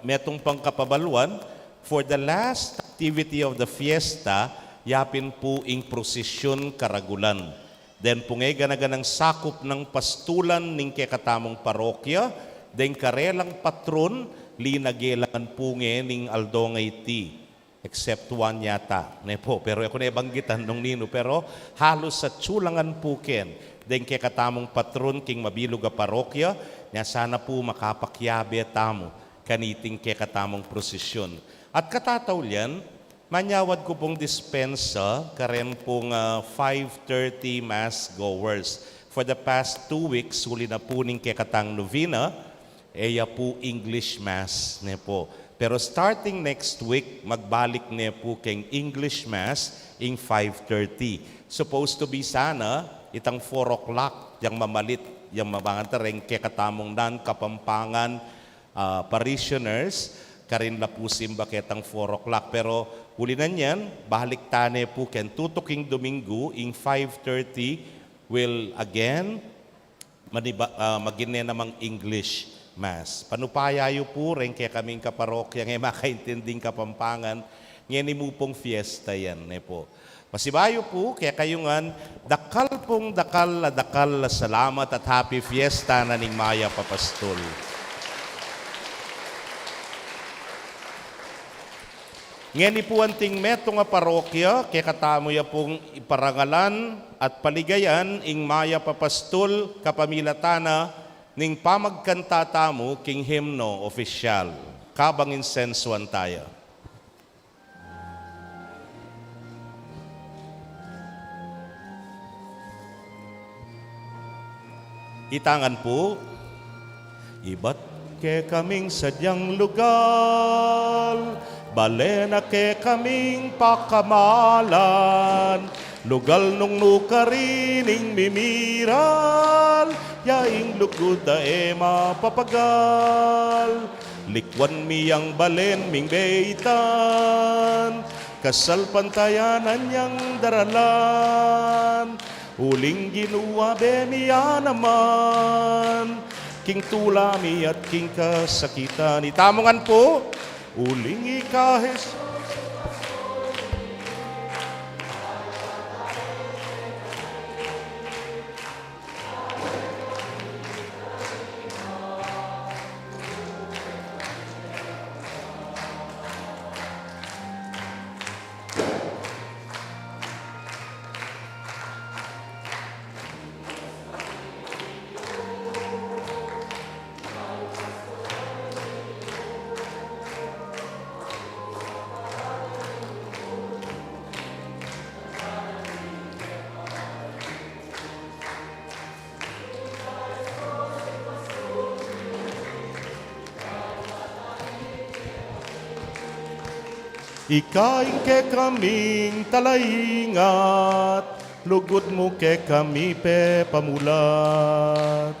metong pangkapabaluan, for the last activity of the fiesta, yapin po ing prosesyon karagulan. Den pungay ganaganang sakop ng pastulan ning kekatamong parokya, den karelang patron, linagelangan punge ning aldongay ti. Except one yata. Ne po, pero ako na banggitan nung nino, pero halos sa tsulangan puken. Den kekatamong patron king mabilog a parokya, nya sana po makapakyabe tamo kaniting kekatamong prosesyon. At katatawlian, manyawad ko pong dispensa, karen pong 5:30 mass goers. For the past 2 weeks, huli na po ning kekatang novena, eya po English mass ne po. Pero starting next week, magbalik ne po keng English mass in 5:30. Supposed to be sana, itang 4 o'clock, yang mamalit, yang mabangantareng kekatamong nan kapampangan parishioners, karin la po simba ketang 4 o'clock. Pero huli na yan, balik tane po ken tutuking Domingo in 5:30 will again magine namang English Mass. Panupayayo po rin kaya kaming kaparokya ngayon makaintinding kapampangan ngayon mo pong fiesta yan. Po. Pasibayo po kaya kayungan dakal salamat at happy fiesta na ning Maya Papastol. Ngayon po anting meto nga parokya, kaya katamo ya pong iparangalan at paligayan ing Maya Papastol kapamilatana ning pamagkantatamo king himno opisyal. Kabang insensuan tayo. Itangan po, iba't ke kaming sadyang lugar, balena ke kaming pakamalan, lugal nung nukarining mimiral, yaing lugod da mapapagal, likwan miyang balen ming beitan, kasal pantayanan yang daralan, uling ginuwa beniya naman, king tulami at king kasakitan. Itamongan po, uling ikahis. Ikain ke kaming talaingat, lugod mo ke kami pe pamulat.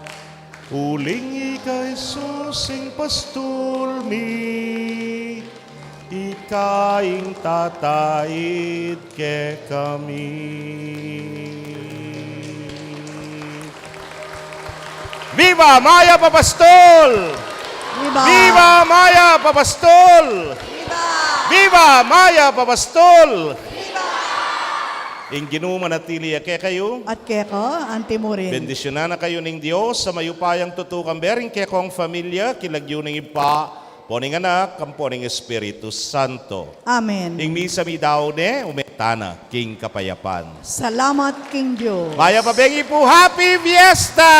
Uling ika Isusing pastol mi, ikaing tatait ke kami. Viva Maya Papastol! Viva! Viva Maya Papastol! Viva Maya Papastol! Viva! Inginu manatili kaya kayo. At keko, Auntie Maureen. Bendisyonan na kayo ng Diyos sa mayupayang tutukang bering kaya kong familia, kilagyo ng ipa, poning anak, kamponing Espiritu Santo. Amen. Ing misa mi daw ne, umetana, king kapayapan. Salamat, King Diyos. Maya Pabengi po, Happy Fiesta!